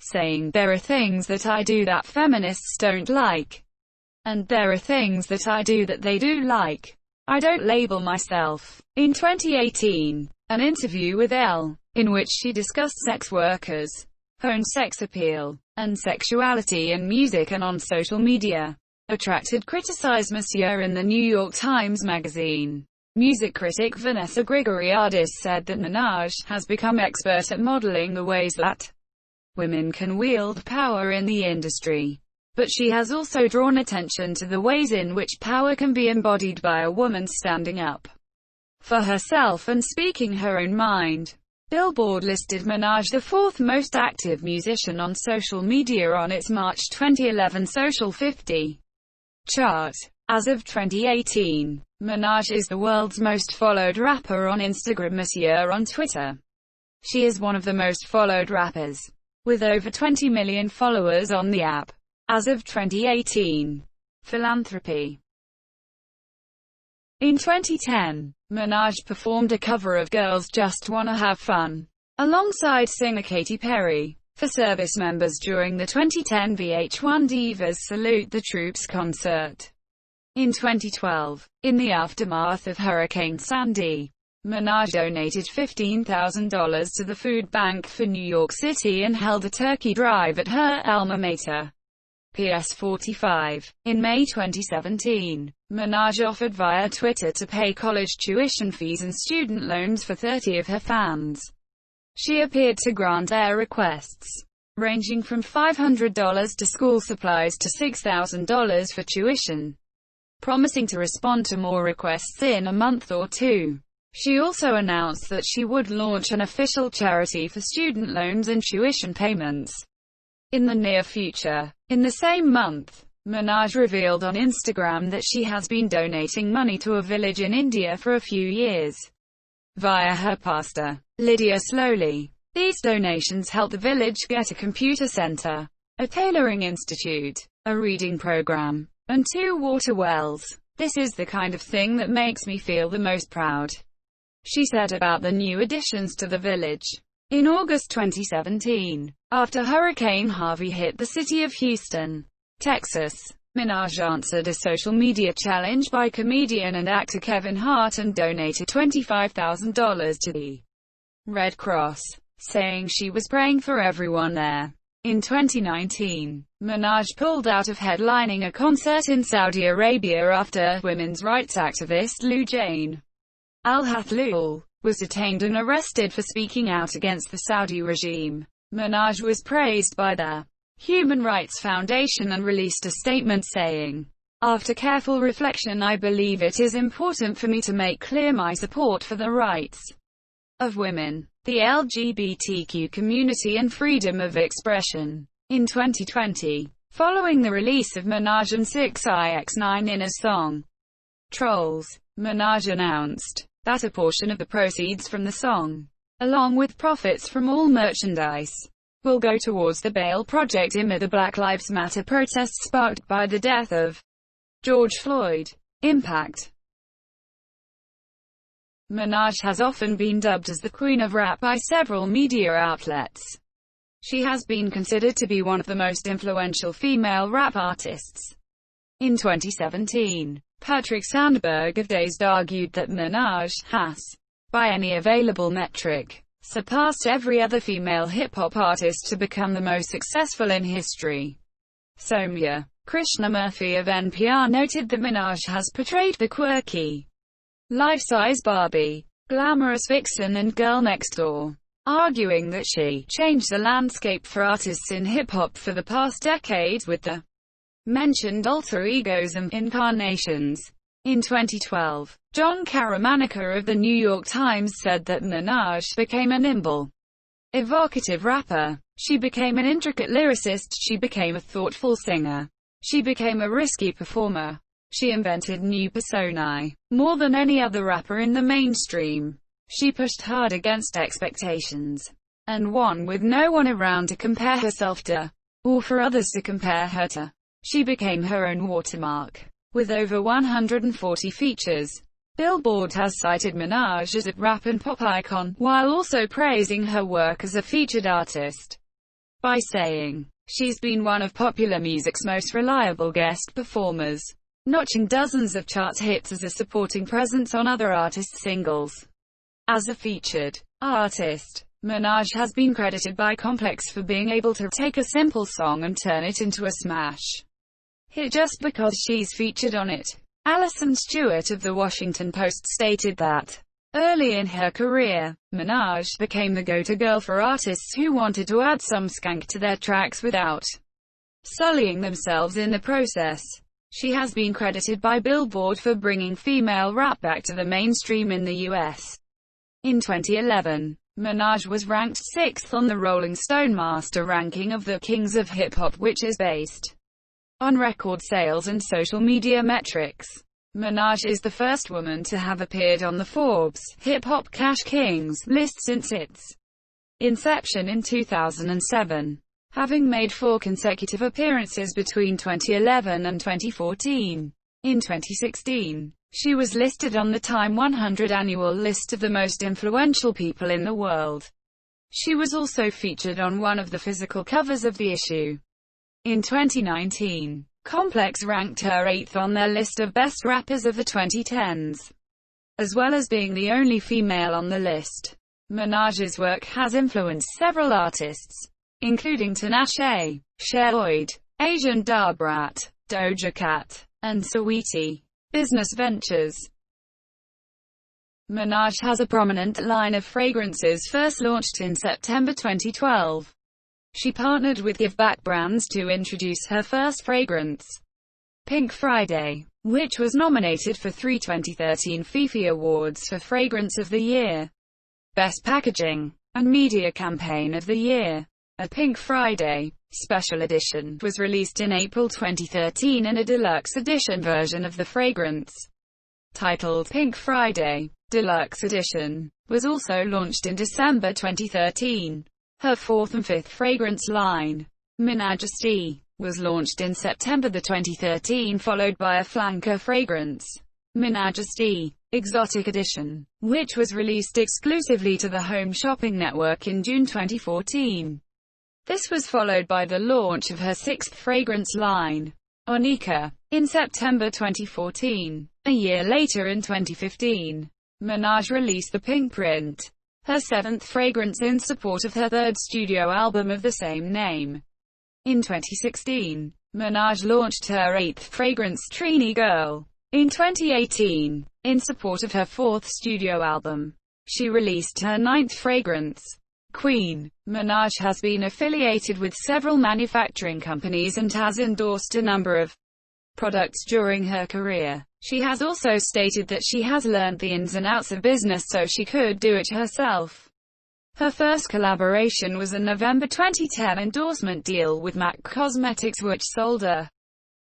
saying, "There are things that I do that feminists don't like. And there are things that I do that they do like. I don't label myself." In 2018, an interview with Elle, in which she discussed sex workers' own sex appeal, and sexuality in music and on social media, attracted criticism in the New York Times Magazine. Music critic Vanessa Grigoriadis said that Minaj has become expert at modeling the ways that women can wield power in the industry. But she has also drawn attention to the ways in which power can be embodied by a woman standing up for herself and speaking her own mind. Billboard listed Minaj the fourth most active musician on social media on its March 2011 Social 50 chart. As of 2018, Minaj is the world's most followed rapper on Instagram, on Twitter. She is one of the most followed rappers, with over 20 million followers on the app. As of 2018. Philanthropy. In 2010, Minaj performed a cover of Girls Just Wanna Have Fun, alongside singer Katy Perry, for service members during the 2010 VH1 Divas Salute the Troops concert. In 2012, in the aftermath of Hurricane Sandy, Minaj donated $15,000 to the food bank for New York City and held a turkey drive at her alma mater. PS 45. In May 2017, Minaj offered via Twitter to pay college tuition fees and student loans for 30 of her fans. She appeared to grant their requests, ranging from $500 to school supplies to $6,000 for tuition, promising to respond to more requests in a month or two. She also announced that she would launch an official charity for student loans and tuition payments in the near future. In the same month, Minaj revealed on Instagram that she has been donating money to a village in India for a few years via her pastor, Lydia Slowly. These donations help the village get a computer center, a tailoring institute, a reading program, and 2 water wells. This is the kind of thing that makes me feel the most proud, she said about the new additions to the village. In August 2017, after Hurricane Harvey hit the city of Houston, Texas, Minaj answered a social media challenge by comedian and actor Kevin Hart and donated $25,000 to the Red Cross, saying she was praying for everyone there. In 2019, Minaj pulled out of headlining a concert in Saudi Arabia after women's rights activist Loujain Al-Hathloul was detained and arrested for speaking out against the Saudi regime. Minaj was praised by the Human Rights Foundation and released a statement saying, "After careful reflection, I believe it is important for me to make clear my support for the rights of women, the LGBTQ community and freedom of expression." In 2020, following the release of Minaj and 6ix9ine in a song, Trolls, Minaj announced that a portion of the proceeds from the song, along with profits from all merchandise, will go towards the Bail Project amid the Black Lives Matter protests sparked by the death of George Floyd. Impact. Minaj has often been dubbed as the Queen of Rap by several media outlets. She has been considered to be one of the most influential female rap artists. In 2017, Patrick Sandberg of Dazed argued that Minaj has, by any available metric, surpassed every other female hip-hop artist to become the most successful in history. Soumya Krishnamurthy of NPR noted that Minaj has portrayed the quirky, life-size Barbie, glamorous vixen and girl next door, arguing that she changed the landscape for artists in hip-hop for the past decade with the mentioned alter egos and incarnations. In 2012, John Caramanica of the New York Times said that Minaj became a nimble, evocative rapper. She became an intricate lyricist. She became a thoughtful singer. She became a risky performer. She invented new personae. More than any other rapper in the mainstream, she pushed hard against expectations, and won with no one around to compare herself to, or for others to compare her to. She became her own watermark, with over 140 features. Billboard has cited Minaj as a rap and pop icon, while also praising her work as a featured artist, by saying, "She's been one of popular music's most reliable guest performers, notching dozens of chart hits as a supporting presence on other artists' singles." As a featured artist, Minaj has been credited by Complex for being able to take a simple song and turn it into a smash hit just because she's featured on it. Alison Stewart of The Washington Post stated that, early in her career, Minaj became the go-to girl for artists who wanted to add some skank to their tracks without sullying themselves in the process. She has been credited by Billboard for bringing female rap back to the mainstream in the US. In 2011, Minaj was ranked 6th on the Rolling Stone Master ranking of the Kings of Hip-Hop, which is based on record sales and social media metrics. Minaj is the first woman to have appeared on the Forbes Hip Hop Cash Kings list since its inception in 2007, having made 4 consecutive appearances between 2011 and 2014. In 2016, she was listed on the Time 100 annual list of the most influential people in the world. She was also featured on one of the physical covers of the issue. In 2019, Complex ranked her 8th on their list of best rappers of the 2010s, as well as being the only female on the list. Minaj's work has influenced several artists, including Tinashe, Cher Lloyd, Asian Dabrat, Doja Cat, and Saweetie. Business ventures. Minaj has a prominent line of fragrances first launched in September 2012. She partnered with Give Back Brands to introduce her first fragrance, Pink Friday, which was nominated for 3 2013 FIFI Awards for Fragrance of the Year, Best Packaging, and Media Campaign of the Year. A Pink Friday special edition was released in April 2013, and a deluxe edition version of the fragrance, titled Pink Friday Deluxe Edition, was also launched in December 2013. Her fourth and fifth fragrance line, Minaj, was launched in September 2013, followed by a flanker fragrance, Minaj Exotic Edition, which was released exclusively to the Home Shopping Network in June 2014. This was followed by the launch of her sixth fragrance line, Onika, in September 2014. A year later, in 2015, Minaj released the Pink Print, her seventh fragrance in support of her third studio album of the same name. In 2016, Minaj launched her eighth fragrance, Trini Girl. In 2018, in support of her fourth studio album, she released her ninth fragrance, Queen. Minaj has been affiliated with several manufacturing companies and has endorsed a number of products during her career. She has also stated that she has learned the ins and outs of business so she could do it herself. Her first collaboration was a November 2010 endorsement deal with MAC Cosmetics, which sold a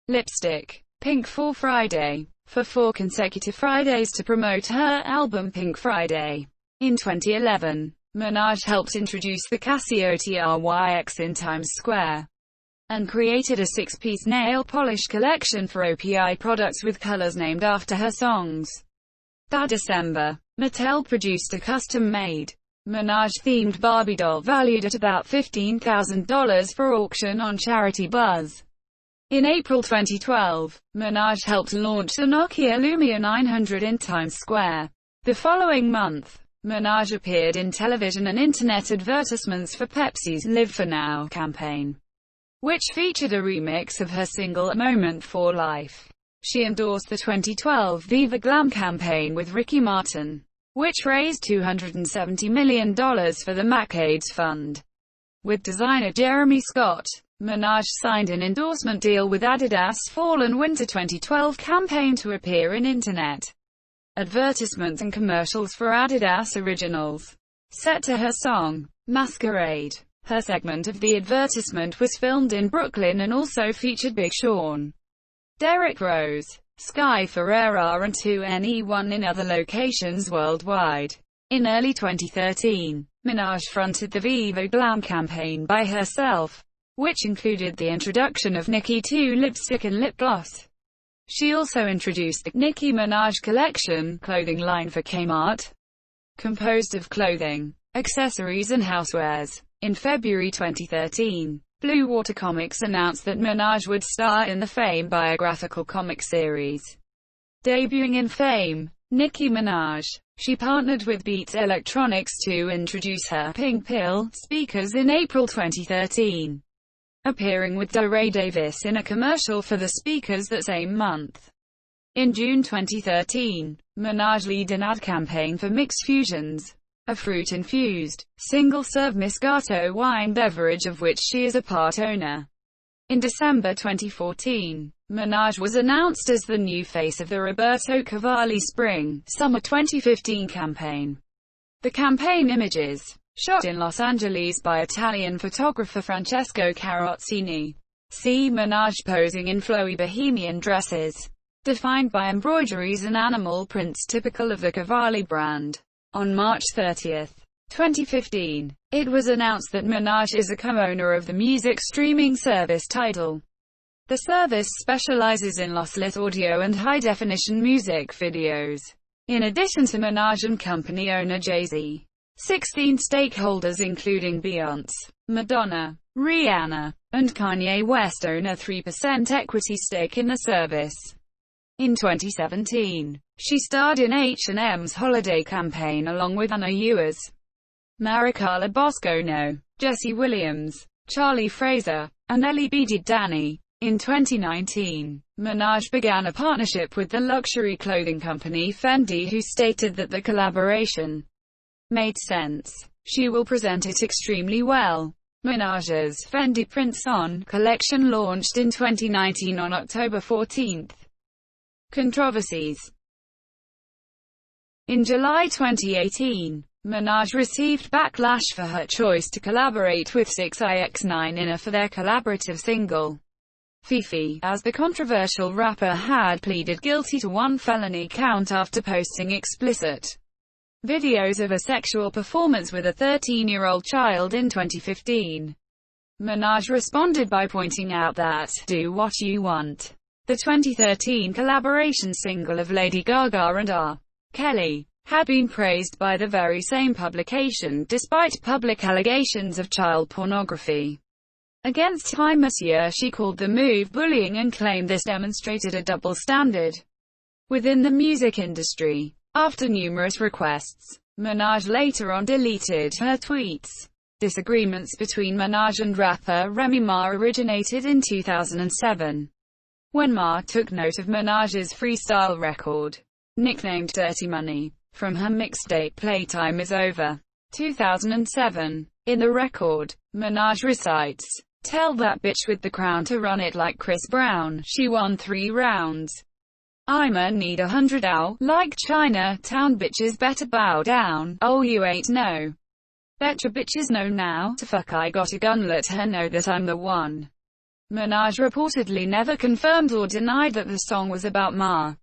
lipstick, Pink for Friday, for 4 consecutive Fridays to promote her album Pink Friday. In 2011, Minaj helped introduce the Casio TRYX in Times Square, and created a 6-piece nail polish collection for OPI products with colors named after her songs. That December, Mattel produced a custom-made, Minaj-themed Barbie doll valued at about $15,000 for auction on Charity Buzz. In April 2012, Minaj helped launch the Nokia Lumia 900 in Times Square. The following month, Minaj appeared in television and internet advertisements for Pepsi's Live for Now campaign, which featured a remix of her single A Moment for Life. She endorsed the 2012 Viva Glam campaign with Ricky Martin, which raised $270 million for the MacAIDS Fund. With designer Jeremy Scott, Minaj signed an endorsement deal with Adidas Fall and Winter 2012 campaign to appear in internet advertisements and commercials for Adidas Originals, set to her song, Masquerade. Her segment of the advertisement was filmed in Brooklyn and also featured Big Sean, Derrick Rose, Sky Ferreira and 2NE1 in other locations worldwide. In early 2013, Minaj fronted the Viva Glam campaign by herself, which included the introduction of Nicki 2 lipstick and lip gloss. She also introduced the Nicki Minaj Collection clothing line for Kmart, composed of clothing, accessories and housewares. In February 2013, Blue Water Comics announced that Minaj would star in the Fame biographical comic series. Debuting in Fame, Nicki Minaj, she partnered with Beats Electronics to introduce her Pink Pill speakers in April 2013, appearing with DeRay Davis in a commercial for the speakers that same month. In June 2013, Minaj led an ad campaign for Mixed Fusions, a fruit-infused, single-serve Moscato wine beverage of which she is a part owner. In December 2014, Minaj was announced as the new face of the Roberto Cavalli Spring-Summer 2015 campaign. The campaign images, shot in Los Angeles by Italian photographer Francesco Carozzini, see Minaj posing in flowy bohemian dresses, defined by embroideries and animal prints typical of the Cavalli brand. On March 30, 2015, it was announced that Minaj is a co-owner of the music streaming service Tidal. The service specializes in lossless audio and high-definition music videos. In addition to Minaj and company owner Jay-Z, 16 stakeholders including Beyoncé, Madonna, Rihanna, and Kanye West own a 3% equity stake in the service. In 2017, she starred in H&M's holiday campaign along with Anna Ewers, Maricala Boscono, Jesse Williams, Charlie Fraser, and Ellie B. Danny. In 2019, Minaj began a partnership with the luxury clothing company Fendi, who stated that the collaboration made sense. She will present it extremely well. Minaj's Fendi Prints On collection launched in 2019 on October 14. Controversies. In July 2018, Minaj received backlash for her choice to collaborate with 6ix9ine for their collaborative single, Fifi, as the controversial rapper had pleaded guilty to one felony count after posting explicit videos of a sexual performance with a 13-year-old child in 2015. Minaj responded by pointing out that "Do What You Want," the 2013 collaboration single of Lady Gaga and R. Kelly, had been praised by the very same publication, despite public allegations of child pornography against Hi Monsieur. She called the move bullying and claimed this demonstrated a double standard within the music industry. After numerous requests, Minaj later on deleted her tweets. Disagreements between Minaj and rapper Remy Ma originated in 2007, when Ma took note of Minaj's freestyle record, nicknamed Dirty Money, from her mixtape Playtime Is Over, 2007. In the record, Minaj recites, "Tell that bitch with the crown to run it like Chris Brown, she won 3 rounds. I'ma need 100 ow, like Chinatown, bitches better bow down, oh you ain't no. Betcha bitches know now, to fuck I got a gun, let her know that I'm the one." Minaj reportedly never confirmed or denied that the song was about Ma.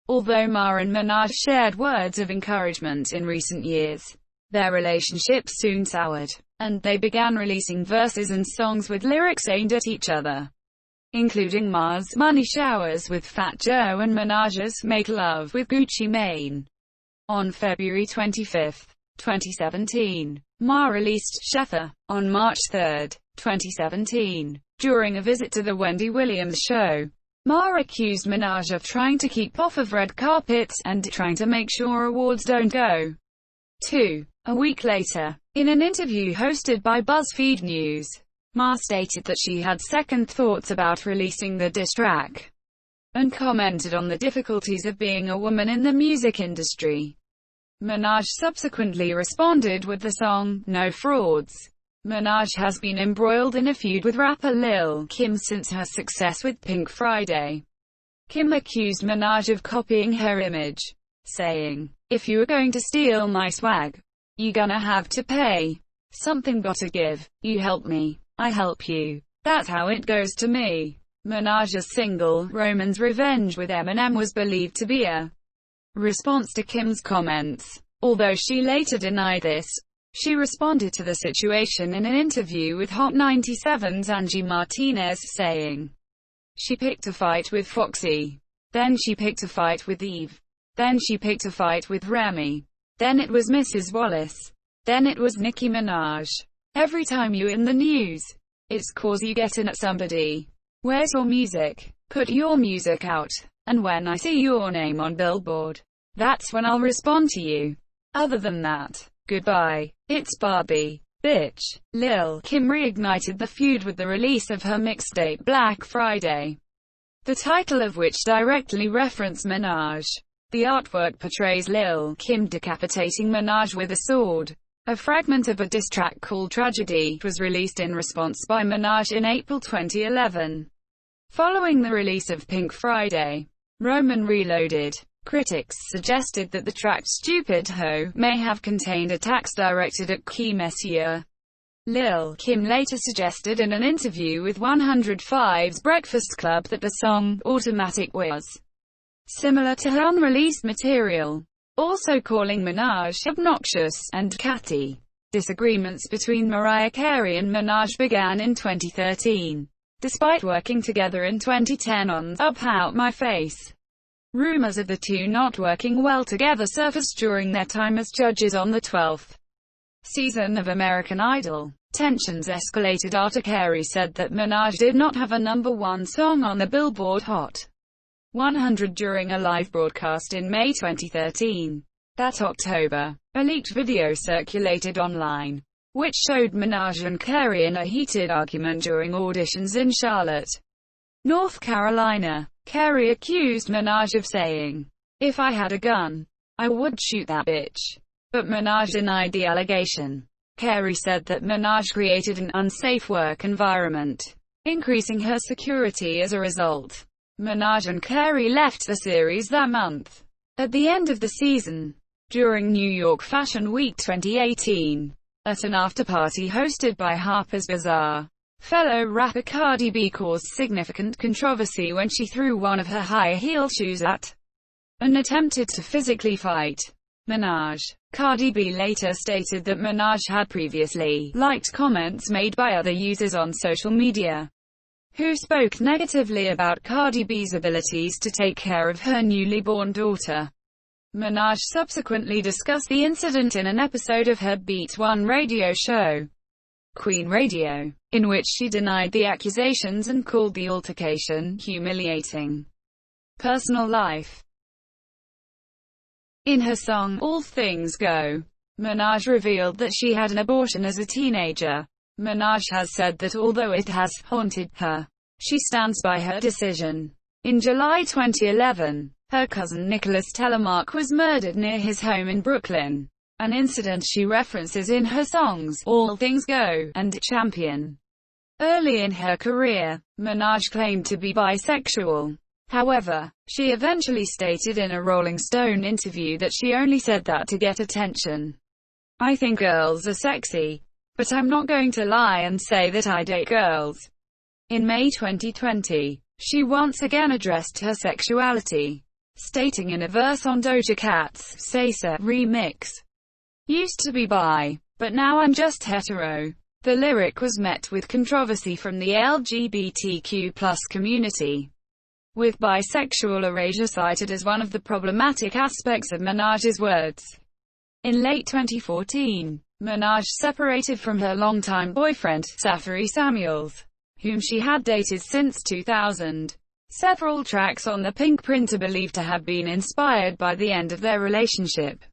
Although Ma and Minaj shared words of encouragement in recent years, their relationship soon soured, and they began releasing verses and songs with lyrics aimed at each other, including Ma's Money Showers with Fat Joe and Minaj's Make Love with Gucci Mane. On February 25, 2017, Ma released Shether. On March 3, 2017, during a visit to the Wendy Williams show, Ma accused Minaj of trying to keep off of red carpets, and trying to make sure awards don't go to. A week later, in an interview hosted by BuzzFeed News, Ma stated that she had second thoughts about releasing the diss track, and commented on the difficulties of being a woman in the music industry. Minaj subsequently responded with the song, No Frauds. Minaj has been embroiled in a feud with rapper Lil' Kim since her success with Pink Friday. Kim accused Minaj of copying her image, saying, "If you are going to steal my swag, you gonna have to pay. Something gotta give. You help me, I help you. That's how it goes to me." Minaj's single, Roman's Revenge with Eminem, was believed to be a response to Kim's comments. Although she later denied this, she responded to the situation in an interview with Hot 97's Angie Martinez, saying, "She picked a fight with Foxy. Then she picked a fight with Eve. Then she picked a fight with Remy. Then it was Mrs. Wallace. Then it was Nicki Minaj. Every time you in the news, it's 'cause you getting at somebody. Where's your music? Put your music out. And when I see your name on Billboard, that's when I'll respond to you. Other than that, goodbye. It's Barbie, bitch." Lil' Kim reignited the feud with the release of her mixtape Black Friday, the title of which directly referenced Minaj. The artwork portrays Lil' Kim decapitating Minaj with a sword. A fragment of a diss track called Tragedy was released in response by Minaj in April 2011. Following the release of Pink Friday, Roman Reloaded, critics suggested that the track Stupid Ho may have contained attacks directed at Key Messiah. Lil' Kim later suggested in an interview with 105's Breakfast Club that the song Automatic was similar to her unreleased material, also calling Minaj obnoxious and catty. Disagreements between Mariah Carey and Minaj began in 2013, despite working together in 2010 on Up Out My Face. Rumors of the two not working well together surfaced during their time as judges on the 12th season of American Idol. Tensions escalated after Carey said that Minaj did not have a #1 song on the Billboard Hot 100 during a live broadcast in May 2013. That October, a leaked video circulated online, which showed Minaj and Carey in a heated argument during auditions in Charlotte. North Carolina. Carey accused Minaj of saying, "If I had a gun, I would shoot that bitch." But Minaj denied the allegation. Carey said that Minaj created an unsafe work environment, increasing her security as a result. Minaj and Carey left the series that month. At the end of the season, during New York Fashion Week 2018, at an after-party hosted by Harper's Bazaar, fellow rapper Cardi B caused significant controversy when she threw one of her high-heel shoes at and attempted to physically fight Minaj. Cardi B later stated that Minaj had previously liked comments made by other users on social media who spoke negatively about Cardi B's abilities to take care of her newly born daughter. Minaj subsequently discussed the incident in an episode of her Beat One radio show, Queen Radio, in which she denied the accusations and called the altercation humiliating. Personal life. In her song All Things Go, Minaj revealed that she had an abortion as a teenager. Minaj has said that although it has haunted her, she stands by her decision. In July 2011, her cousin Nicholas Telemark was murdered near his home in Brooklyn, an incident she references in her songs All Things Go and Champion. Early in her career, Minaj claimed to be bisexual. However, she eventually stated in a Rolling Stone interview that she only said that to get attention. "I think girls are sexy, but I'm not going to lie and say that I date girls." In May 2020, she once again addressed her sexuality, stating in a verse on Doja Cat's Say So remix, "Used to be bi, but now I'm just hetero." The lyric was met with controversy from the LGBTQ+ community, with bisexual erasure cited as one of the problematic aspects of Minaj's words. In late 2014, Minaj separated from her longtime boyfriend, Safari Samuels, whom she had dated since 2000. Several tracks on the Pink Print are believed to have been inspired by the end of their relationship.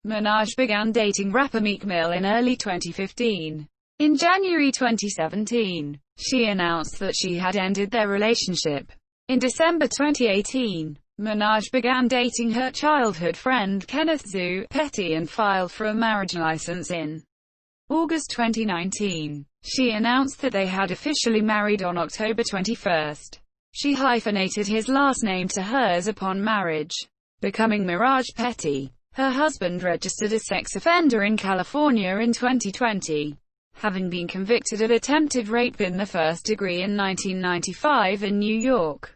Minaj began dating rapper Meek Mill in early 2015. In January 2017, she announced that she had ended their relationship. In December 2018, Minaj began dating her childhood friend Kenneth Zoo Petty and filed for a marriage license in August 2019. She announced that they had officially married on October 21. She hyphenated his last name to hers upon marriage, becoming Miraj Petty. Her husband registered a sex offender in California in 2020, having been convicted of attempted rape in the first degree in 1995 in New York.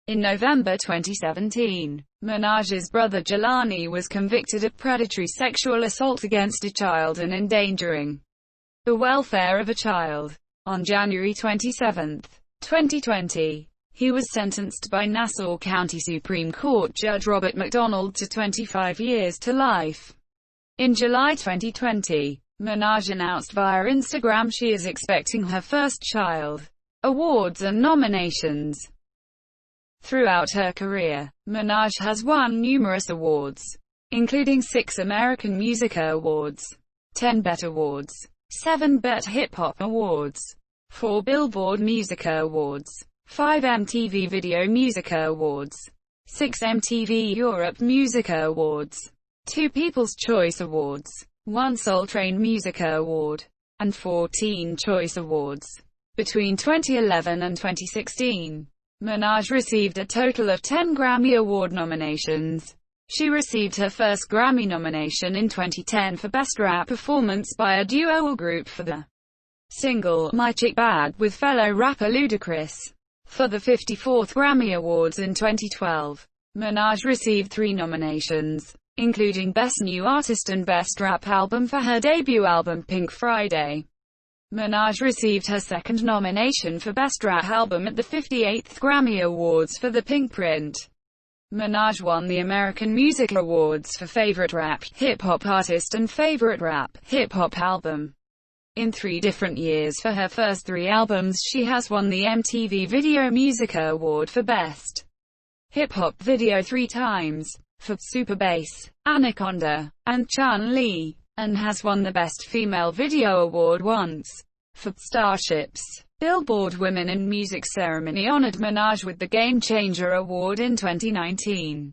In November 2017, Minaj's brother Jelani was convicted of predatory sexual assault against a child and endangering the welfare of a child. On January 27, 2020, he was sentenced by Nassau County Supreme Court Judge Robert McDonald to 25 years to life. In July 2020, Minaj announced via Instagram she is expecting her first child. Awards and nominations. Throughout her career, Minaj has won numerous awards, including 6 American Music Awards, 10 BET Awards, 7 BET Hip Hop Awards, 4 Billboard Music Awards, 5 MTV Video Music Awards, 6 MTV Europe Music Awards, 2 People's Choice Awards, 1 Soul Train Music Award, and 14 Choice Awards. Between 2011 and 2016, Minaj received a total of 10 Grammy Award nominations. She received her first Grammy nomination in 2010 for Best Rap Performance by a Duo or Group for the single My Chick Bad with fellow rapper Ludacris. For the 54th Grammy Awards in 2012, Minaj received 3 nominations, including Best New Artist and Best Rap Album for her debut album Pink Friday. Minaj received her second nomination for Best Rap Album at the 58th Grammy Awards for The Pink Print. Minaj won the American Music Awards for Favorite Rap Hip-Hop Artist and Favorite Rap Hip-Hop Album. In 3 different years for her first 3 albums, she has won the MTV Video Music Award for Best Hip-Hop Video 3 times, for Super Bass, Anaconda, and Chun-Li, and has won the Best Female Video Award once, for Starships. Billboard Women in Music ceremony honored Minaj with the Game Changer Award in 2019.